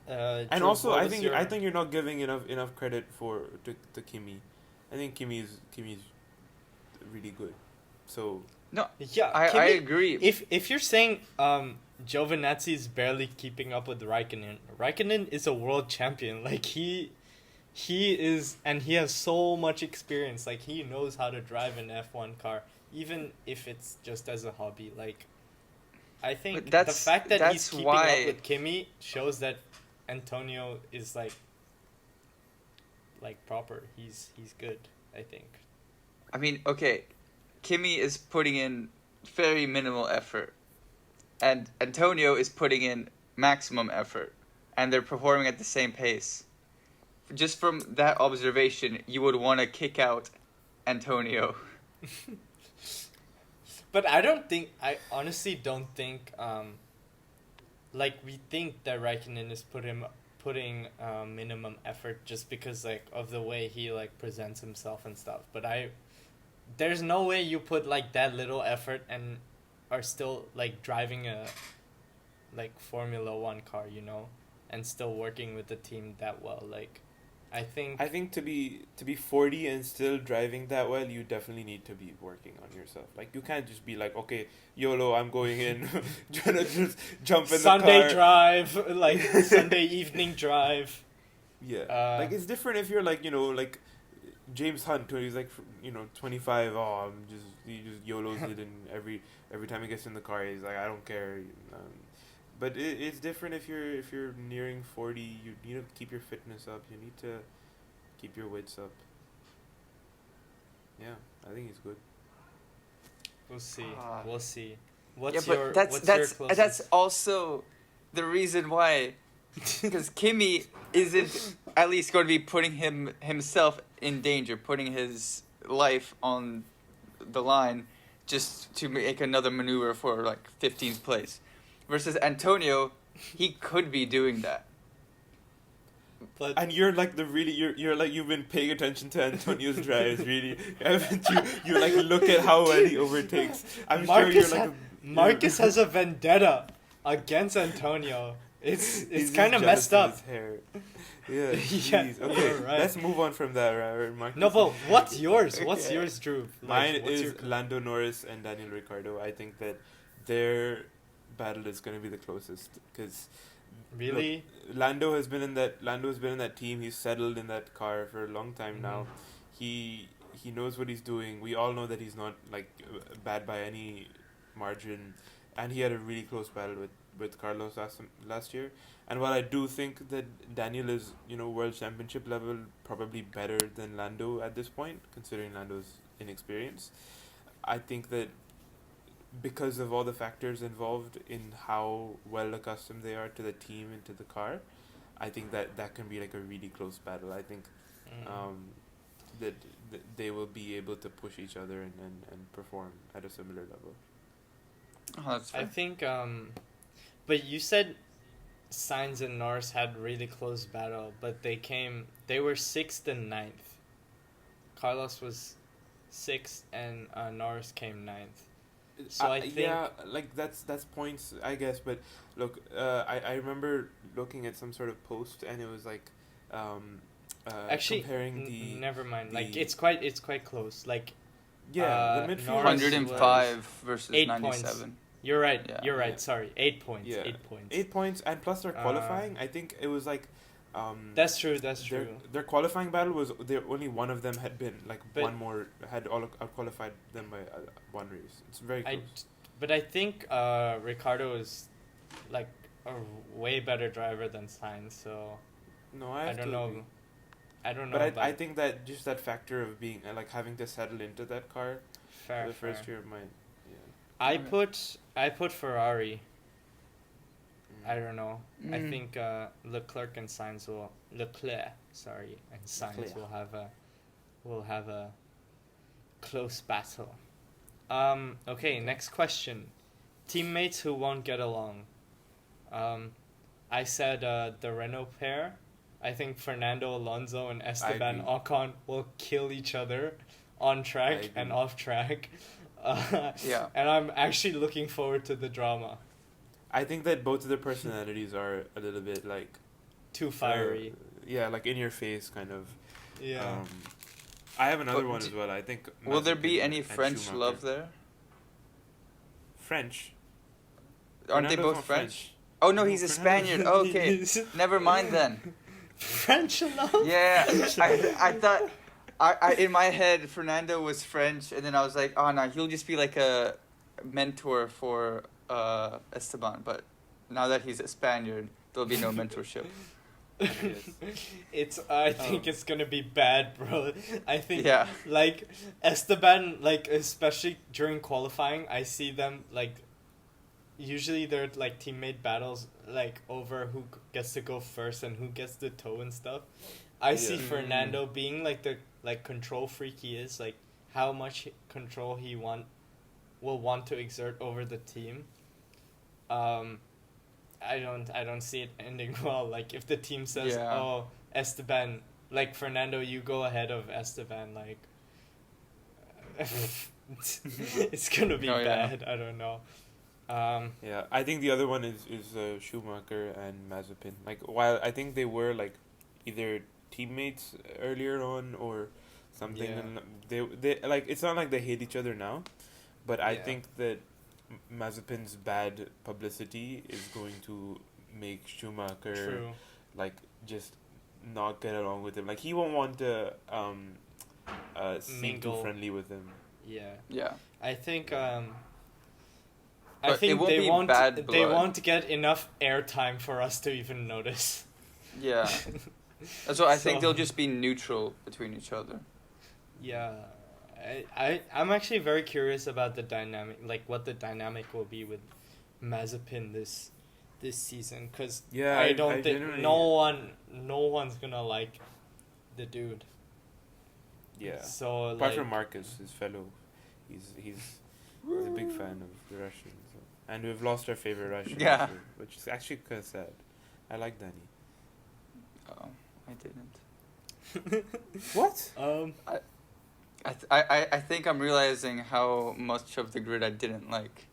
Yeah. And Dhruv, also, what I was think your- I think you're not giving enough credit to Kimi. I think Kimi's really good. So Yeah, I Kimi- agree. If you're saying Giovinazzi is barely keeping up with Raikkonen is a world champion. Like he is, and he has so much experience. Like he knows how to drive an F1 car, even if it's just as a hobby. Like I think But the fact that he's that's keeping why- up with Kimi shows that Antonio is like proper. He's good, I think. I mean, okay, Kimi is putting in very minimal effort, and Antonio is putting in maximum effort, and they're performing at the same pace. Just from that observation, you would want to kick out Antonio. But I honestly don't think, we think that Raikkonen is putting minimum effort just because, like, of the way he, like, presents himself and stuff. But there's no way you put, like, that little effort and are still, like, driving a, like, Formula 1 car, you know? And still working with the team that well, like... I think to be 40 and still driving that well, you definitely need to be working on yourself. Like, you can't just be like, okay, YOLO, I'm going in, trying to just jump in Sunday the car. drive, like Sunday evening drive. Yeah, like it's different if you're like, you know, like James Hunt, when he's like, you know, 25. Oh, he just YOLOs it, and every time he gets in the car, he's like, I don't care. But it's different if you're nearing 40. You need to keep your fitness up. You need to keep your wits up. Yeah, I think he's good. We'll see. Ah. We'll see. That's also the reason why, because Kimi isn't at least going to be putting himself in danger, putting his life on the line just to make another maneuver for like 15th place. Versus Antonio, he could be doing that. But And you're like you're like, you've been paying attention to Antonio's drives, really. Haven't you like look at how well he overtakes. I'm sure you're like Marcus has a vendetta against Antonio. It's he's kind of just messed jealous up. of his hair. Yeah, Yeah, jeez. Okay, you're right. let's move on from that, right, Marcus? No, but what's yours? Okay. What's yours, Dhruv? Mine what's is Lando Norris and Daniel Ricciardo. I think that their battle is going to be the closest, because really. Lando has been in that team. He's settled in that car for a long time now. Mhm. he knows what he's doing. We all know that he's not like bad by any margin, and he had a really close battle with Carlos last year. And while I do think that Daniel is, world championship level, probably better than Lando at this point, considering Lando's inexperience, I think that because of all the factors involved in how well accustomed they are to the team and to the car, I think that can be like a really close battle. I think that they will be able to push each other and perform at a similar level. Oh, that's fair. I think, but you said Sainz and Norris had really close battle, but they were 6th and 9th. Carlos was 6th and Norris came 9th. So I think like that's points, I guess. But look, I remember looking at some sort of post, and it was like, actually comparing the never mind. the- Like it's quite close. Like the midfield. Norris 105 versus 8 97. points. You're right. Yeah. You're right. Yeah. Sorry, 8 points. Yeah. 8 points. 8 points, and plus their qualifying. I think it was like. That's true. That's true. Their qualifying battle was only one of them had been like But- one more had all out qualified them by one race. It's very close. But I think Ricardo is like a way better driver than Sainz. So No, I don't know. agree. I don't know. But I think that just that factor of being like having to settle into that car fair, for the first fair. year of mine. I put Ferrari. I don't know. I Mm. think Leclerc and Sainz and Sainz Leclerc. will have a close battle. Okay, next question. Teammates who won't get along. I said the Renault pair. I think Fernando Alonso and Esteban agree. Ocon will kill each other on I track agree. and off track. Yeah. And I'm actually looking forward to the drama. I think that both of their personalities are a little bit like Too fiery. like in your face kind of. Yeah. I have another But one as well. I think. Will there be Mazepin any and French Schumacher. love there? French? Aren't they Fernando's both not French? Oh no, he's a Spaniard. Oh, okay, never mind then. French love? Yeah, I thought I in my head Fernando was French, and then I was like, oh no, he'll just be like a mentor for Esteban. But now that he's a Spaniard, there'll be no mentorship. It's I think it's gonna be bad, bro. I think Yeah. like Esteban, like especially during qualifying, I see them like usually they're like teammate battles like over who gets to go first and who gets the toe and stuff. I see Yeah. Fernando being like the control freak he is, like how much control he will want to exert over the team. I don't see it ending well. Like if the team says, Yeah. "Oh, Esteban, like Fernando, you go ahead of Esteban," like it's gonna be Oh, yeah. bad. I don't know. Yeah, I think the other one is Schumacher and Mazepin. Like while I think they were like either teammates earlier on or something, Yeah. and they like it's not like they hate each other now, but I Yeah. think that Mazepin's bad publicity is going to make Schumacher True. like just not get along with him. Like he won't want to seem Mingle. too friendly with him. Yeah. Yeah. I think I But it think won't they be won't bad they blood. won't get enough airtime for us to even notice. Yeah. So I think So- they'll just be neutral between each other. Yeah. I'm actually very curious about the dynamic, like what the dynamic will be with Mazepin this season, because Yeah, I don't think genuinely- no one's gonna like the dude. Yeah. So Apart like from Marcus, his fellow, he's a big fan of the Russians, so. And we've lost our favorite Russian, Yeah. so- which is actually kind of sad. I like Danny. Oh, I didn't. What? I think I'm realizing how much of the grid I didn't like,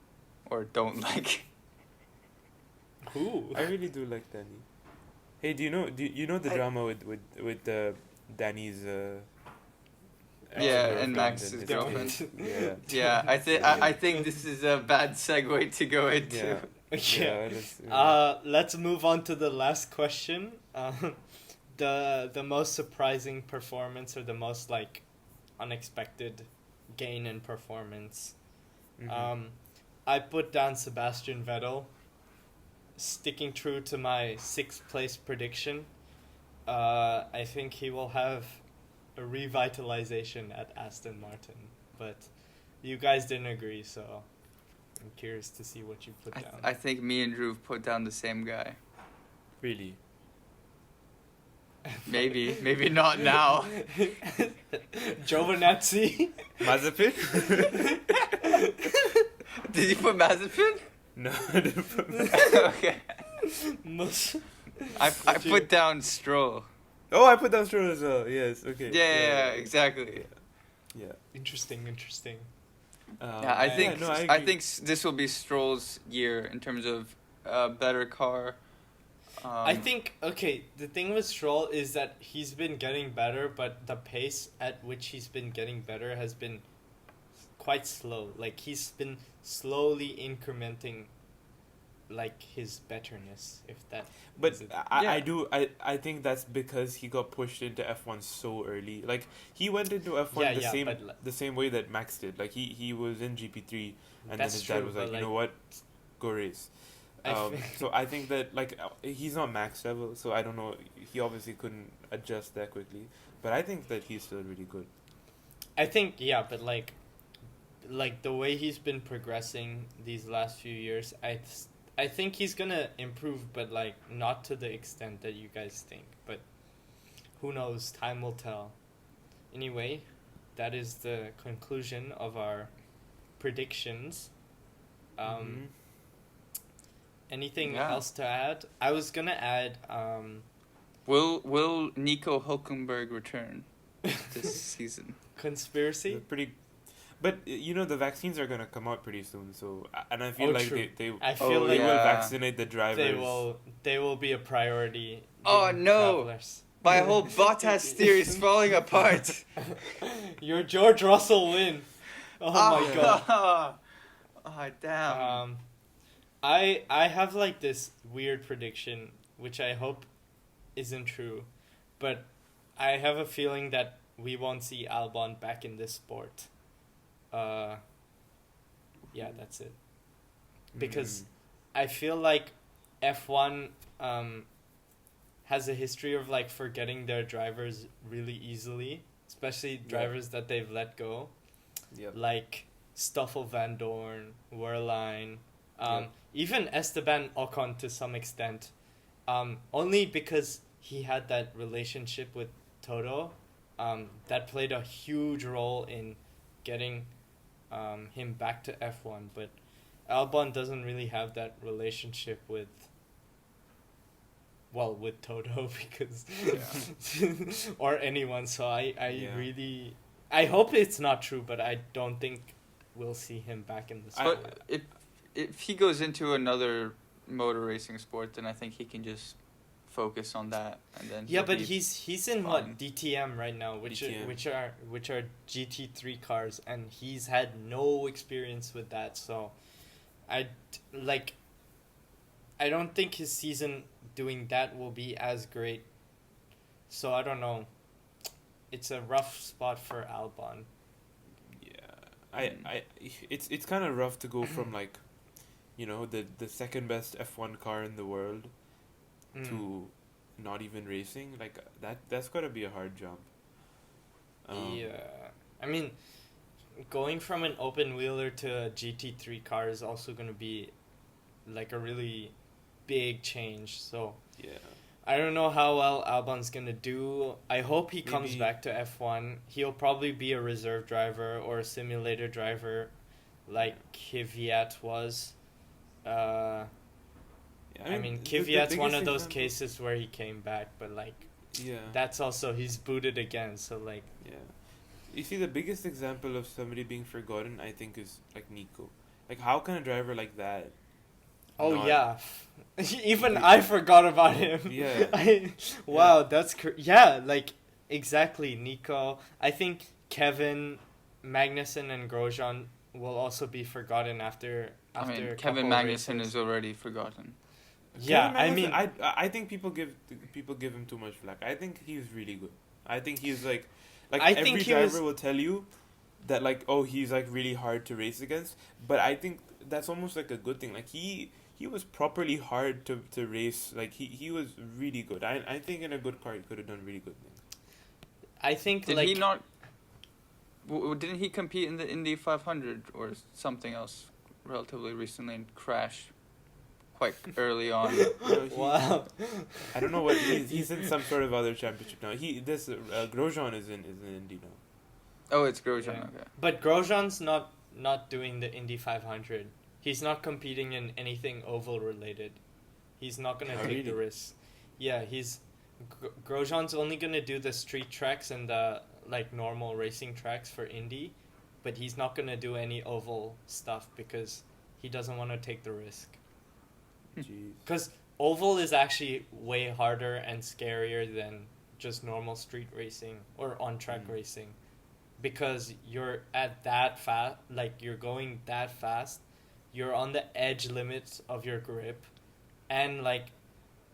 or don't like. who? I really do like Danny. Hey, do you know the drama with Danny's Yeah, ex-girlfriend and Max's his girlfriend. kid? Yeah. Yeah, I think this is a bad segue to go into. Yeah. Yeah. Let's, Let's move on to the last question. The most surprising performance or the most like unexpected gain in performance. Mhm. I put down Sebastian Vettel, sticking true to my sixth place prediction. I think he will have a revitalization at Aston Martin, but you guys didn't agree, so I'm curious to see what you put down. I think me and Dhruv put down the same guy. Really? Maybe not now. Giovinazzi. Mazepin? Did you put Mazepin? No, I didn't put Okay. Most- I put down Stroll. Oh, I put down Stroll as well. Yes, okay. Yeah, exactly. Yeah. Interesting. Yeah, I think no, I I agree. think this will be Stroll's year in terms of better car. I think, okay, the thing with Stroll is that he's been getting better, but the pace at which he's been getting better has been quite slow. Like, he's been slowly incrementing, like, his betterness, if that But is it. I think that's because he got pushed into F1 so early. Like, he went into F1 the same way that Max did. Like, he was in GP3 and That's then his dad true, was like, but, you know what, go race. So I think that, like, he's not Max level, so I don't know, he obviously couldn't adjust that quickly, but I think that he's still really good. I think, yeah, but, like the way he's been progressing these last few years, I think he's gonna improve, but, like, not to the extent that you guys think. But who knows? Time will tell. Anyway, that is the conclusion of our predictions. Mhm. Anything Yeah. else to add? I was gonna add. Will Nico Hülkenberg return this season? Conspiracy. They're pretty, but you know the vaccines are gonna come out pretty soon. So and I feel Oh, like true. they I feel Oh, like they will yeah. vaccinate the drivers. they will be a priority. Oh, being no. travelers. My whole Bottas theory is falling apart. Your George Russell win. Oh my god. Oh, damn. I have like this weird prediction, which I hope isn't true, but I have a feeling that we won't see Albon back in this sport. Yeah, that's it. Because I feel like F1 has a history of like forgetting their drivers really easily, especially drivers that they've let go, Yep. like Stoffel Van Dorn, Wehrlein, Yep. even Esteban Ocon to some extent, only because he had that relationship with Toto, that played a huge role in getting him back to F1, but Albon doesn't really have that relationship with Toto because or anyone, so I Yeah. really I hope it's not true, but I don't think we'll see him back in the sport. But if he goes into another motor racing sport, then I think he can just focus on that, and then Yeah, he'll but be he's in fine. what, DTM right now, DTM. which are GT3 cars, and he's had no experience with that, so I don't think his season doing that will be as great. So I don't know. It's a rough spot for Albon. Yeah, it's kind of rough to go from like, you know, the second best F1 car in the world to not even racing. Like that's gotta be a hard jump. Yeah, I mean, going from an open wheeler to a GT3 car is also gonna be like a really big change. So Yeah. I don't know how well Albon's gonna do. I hope he comes Maybe- back to F1. He'll probably be a reserve driver or a simulator driver, like Kvyat was. I mean, Kvyat's one of those cases where he came back, but like Yeah. that's also he's booted again. So like Yeah. You see, the biggest example of somebody being forgotten, I think, is like Nico. Like, how can a driver like that? oh not- yeah, even I forgot about him. Yeah. Wow, that's yeah, like exactly Nico. I think Kevin, Magnussen, and Grosjean will also be forgotten after. I mean, a Kevin couple Magnussen races. is already forgotten. Yeah, Kevin I Magnussen, mean, I think people give him too much flack. I think he's really good. I think he's like, Like I every think he driver was. will tell you that like, oh, he's like really hard to race against, but I think that's almost like a good thing. Like he was properly hard to race. Like he was really good. I think in a good car he could have done really good things. I think Did like he not? Didn't he compete in the Indy 500 or something else relatively recently and crash quite early on? No, wow. I don't know what he's in some sort of other championship now. Grosjean is in Indy now. Oh, it's Grosjean. Yeah. Okay. But Grosjean's not doing the Indy 500. He's not competing in anything oval related. He's not gonna Oh, take the really? risk. Yeah, Grosjean's only gonna do the street tracks and the like normal racing tracks for Indy, but he's not gonna do any oval stuff because he doesn't want to take the risk. Jeez. Because oval is actually way harder and scarier than just normal street racing or on track racing, because you're at that fast, like you're going that fast, you're on the edge limits of your grip, and like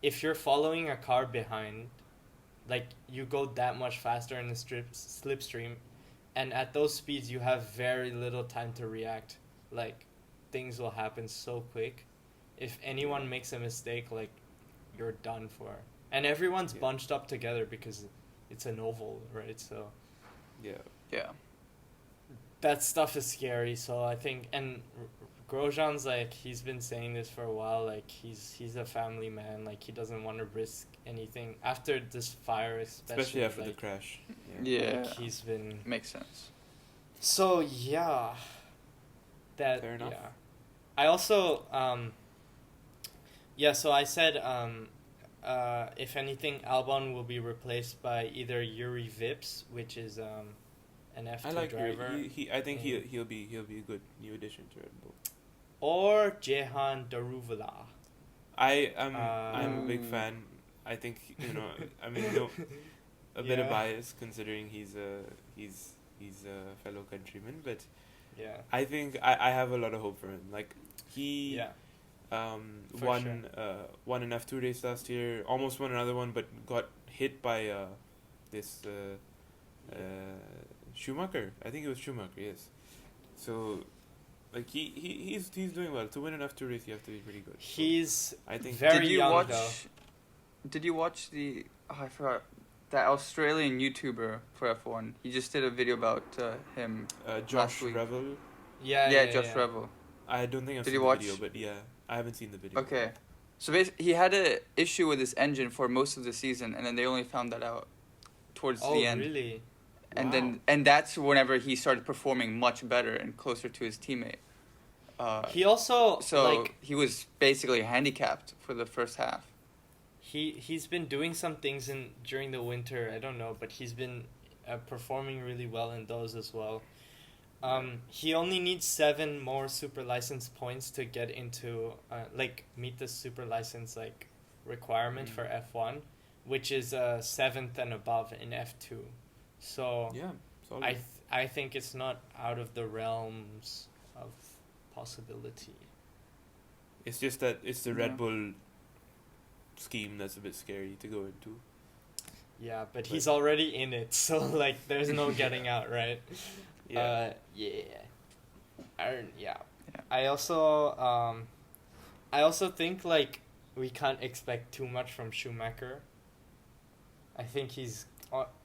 if you're following a car behind, like you go that much faster in the slipstream, and at those speeds you have very little time to react. Like things will happen so quick. If anyone makes a mistake, like you're done for. And everyone's bunched up together because it's an oval, right? So Yeah. Yeah. that stuff is scary. So I think, and Grosjean's like, he's been saying this for a while. Like he's a family man. Like he doesn't want to risk anything after this fire, Especially after the like, crash. Yeah. like he's been. Makes sense. So yeah, that Fair enough. yeah. I also yeah. So I said if anything, Albon will be replaced by either Yuri Vips, which is an F2 I like driver, I think and- he'll be a good new addition to Red Bull. or Jehan Daruvula. I'm a big fan. I think I mean a bit of Yeah. bias considering he's a fellow countryman, but Yeah. I think I have a lot of hope for him. Like he Yeah. For won won an F2 race last year, almost won another one, but got hit by this Schumacher. I think it was Schumacher. Yes. So, like he's doing well. To win an F2 race, you have to be pretty good. So He's I think very Did you young watch? though. Did you watch the? Oh, I forgot. That Australian YouTuber for F1. He just did a video about him. Josh week. Revel. Yeah. Josh Revel. I don't think I've Did seen you the watch- video, but yeah, I haven't seen the video. Okay. So basically, he had a issue with his engine for most of the season, and then they only found that out towards Oh the end. really? Wow. And that's whenever he started performing much better and closer to his teammate. He also So like he was basically handicapped for the first half. he's been doing some things during the winter. I don't know, but he's been performing really well in those as well. He only needs 7 more super license points to get into like meet the super license like requirement for F1, which is 7th and above in F2. So Yeah, solid. I think it's not out of the realms of possibility. It's just that it's the Yeah. Red Bull scheme that's a bit scary to go into. Yeah, but he's already in it, so like there's no getting out, right? Yeah. Yeah. Yeah. Yeah. I also think like we can't expect too much from Schumacher. I think he's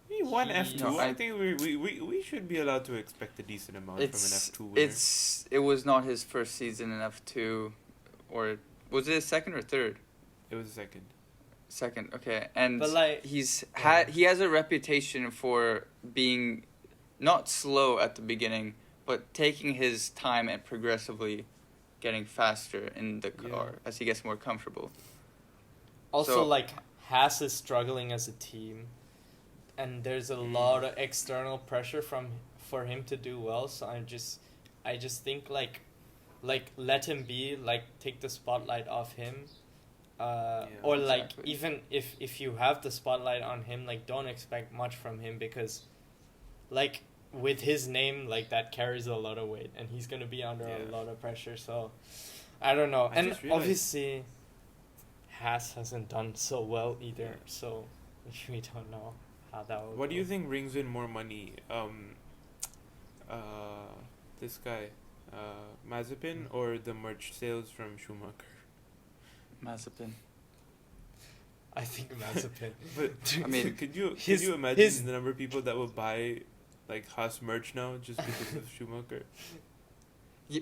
He won he- F2. No, I think we should be allowed to expect a decent amount from an F2 winner. It was not his first season in F2, or was it his second or third? It was a second. Second, okay. And But, like, he has a reputation for being not slow at the beginning, but taking his time and progressively getting faster in the car as he gets more comfortable. also So- like Haas is struggling as a team, and there's a lot of external pressure for him to do well. So I just think like let him be, like take the spotlight off him. Or like exactly. even if you have the spotlight on him, like don't expect much from him, because like with his name, like that carries a lot of weight and he's gonna be under a Yeah. lot of pressure. So I don't know. I And just realized- obviously Haas hasn't done so well either, Yeah. so we don't know. how that will What do go. you think brings in more money? This guy, Mazepin, or the merch sales from Schumacher? Mazepin. I think Mazepin. But I mean, could you his- imagine his- the number of people that will buy like Haas merch now just because of Schumacher?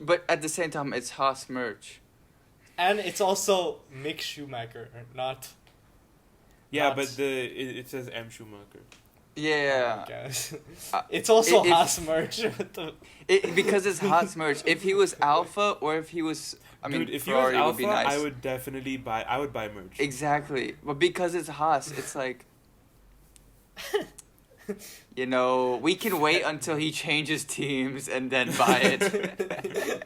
But at the same time, it's Haas merch. And it's also Mick Schumacher, not. Yeah, Not- but it says M Schumacher. Yeah. I guess. Uh, It's also if- Haas merch. Because it's Haas merch. If he was Alpha or if he was, I mean, Dude, if Ferrari you was would be Alpha, nice. I would definitely buy. I would buy merch. Exactly. But because it's Haas, it's like, you know, we can wait until he changes teams and then buy it.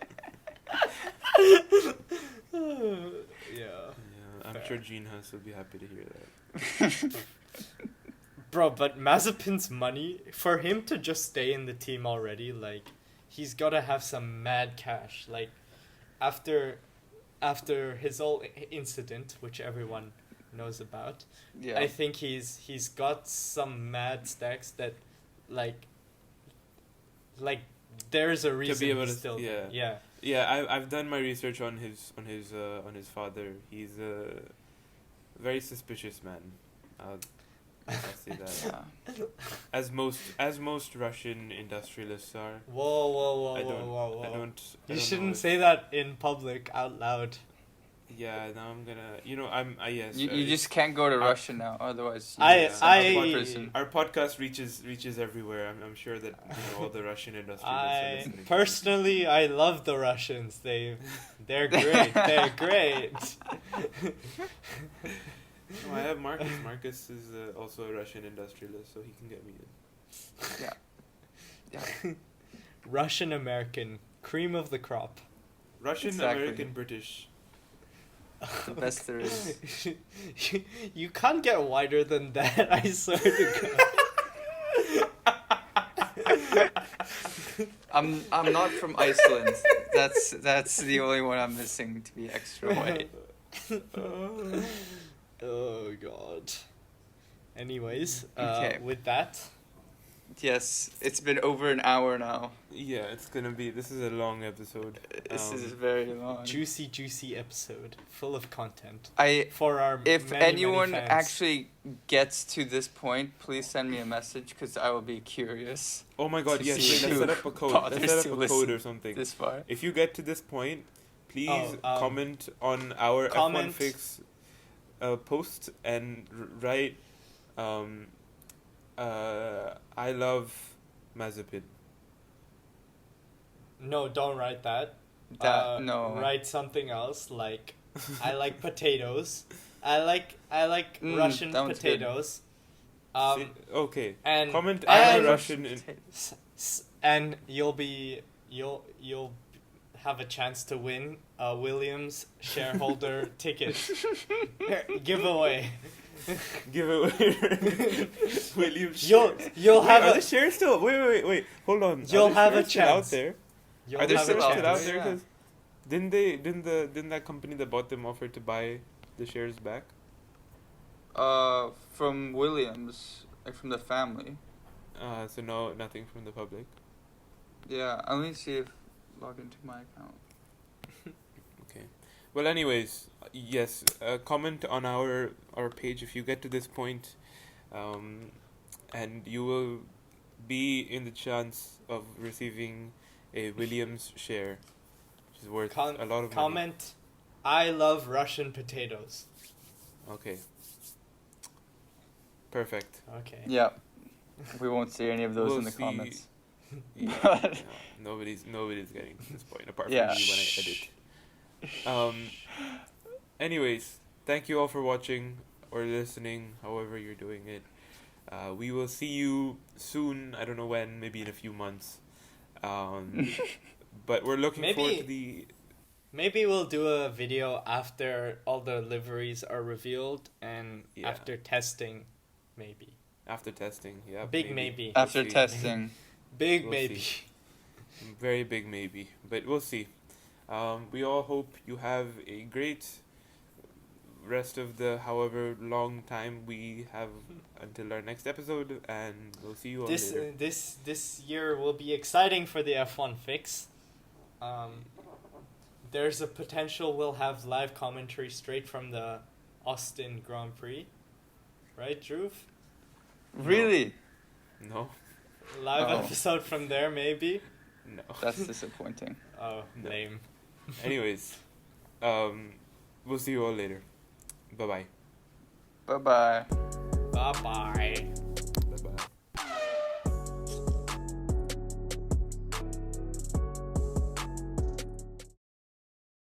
Yeah. Yeah, I'm Fair. sure Gene Haas will be happy to hear that. Bro, but Mazepin's money, for him to just stay in the team already, like, he's gotta have some mad cash. Like, after his whole incident, which everyone knows about, Yeah. I think he's got some mad stacks that, like there's a reason able he's to- still yeah. yeah. Yeah, I've done my research on his father. He's a very suspicious man. I'll say that. Yeah. As most Russian industrialists are. Whoa, I don't. whoa. I don't. I You don't shouldn't know say that in public out loud. Yeah, now I'm gonna. Yes. You just can't go to Russia now, otherwise. I- you're sent to prison. Our podcast reaches everywhere. I'm sure that all the Russian industrialists are I listening. to this. personally I love the Russians. They're great. They're great. No, I have Marcus. Marcus is also a Russian industrialist, so he can get me in. Yeah. Russian American, cream of the crop. Russian, Exactly. American, British. The best there is. You can't get wider than that, I swear to God. I'm not from Iceland. That's the only one I'm missing to be extra white. Oh God. Anyways, Okay. with that, Yes, it's been over an hour now. Yeah, this is a long episode. This is very long. juicy episode full of content If many, anyone many fans. actually gets to this point, please send me a message because I will be curious Oh my god, to yes, see let's who set up a code. bothers Let's set to up a code listen or something. this far. If you get to this point, please Oh, comment on our comment. F1 Fix post and write I love Mazepin. No, don't write that. No. Write something else like I like potatoes. I like Russian that one's good. potatoes. Okay. And Comment and, I'm a Russian. and you'll have a chance to win a Williams shareholder ticket. Here, giveaway. Giveaway. William You'll have are a the shares still? Wait. Hold on. You'll Are the have a shares still out chance. there? you'll Are there have still a out chance. there? Yeah. 'Cause didn't that company that bought them offer to buy the shares back? From Williams, like from the family. So no, nothing from the public. Yeah, let me see if log into my account. Okay. Well, anyways, yes. Comment on our page if you get to this point, and you will be in the chance of receiving a Williams share, which is worth a lot of money. Comment, I love Russian potatoes. Okay. Perfect. Okay. Yeah, we won't see any of those We'll in the see- comments. Yeah, nobody's getting to this point apart from Yeah. me when I edit. Anyways, thank you all for watching or listening, however you're doing it. We will see you soon. I don't know when, maybe in a few months. But we're looking forward to the. Maybe we'll do a video after all the liveries are revealed and Yeah. after testing, maybe. After testing, yeah. Big maybe. After see. testing. Big We'll maybe. see. Very big maybe, but we'll see. We all hope you have a great rest of the however long time we have until our next episode, and we'll see you all later. This year will be exciting for the F1 fix. There's a potential we'll have live commentary straight from the Austin Grand Prix, right, Dhruv? Really? No, Live Oh. episode from there, maybe. no. That's disappointing. Oh, No. lame. Anyways, we'll see you all later. Bye bye. Bye bye. Bye bye.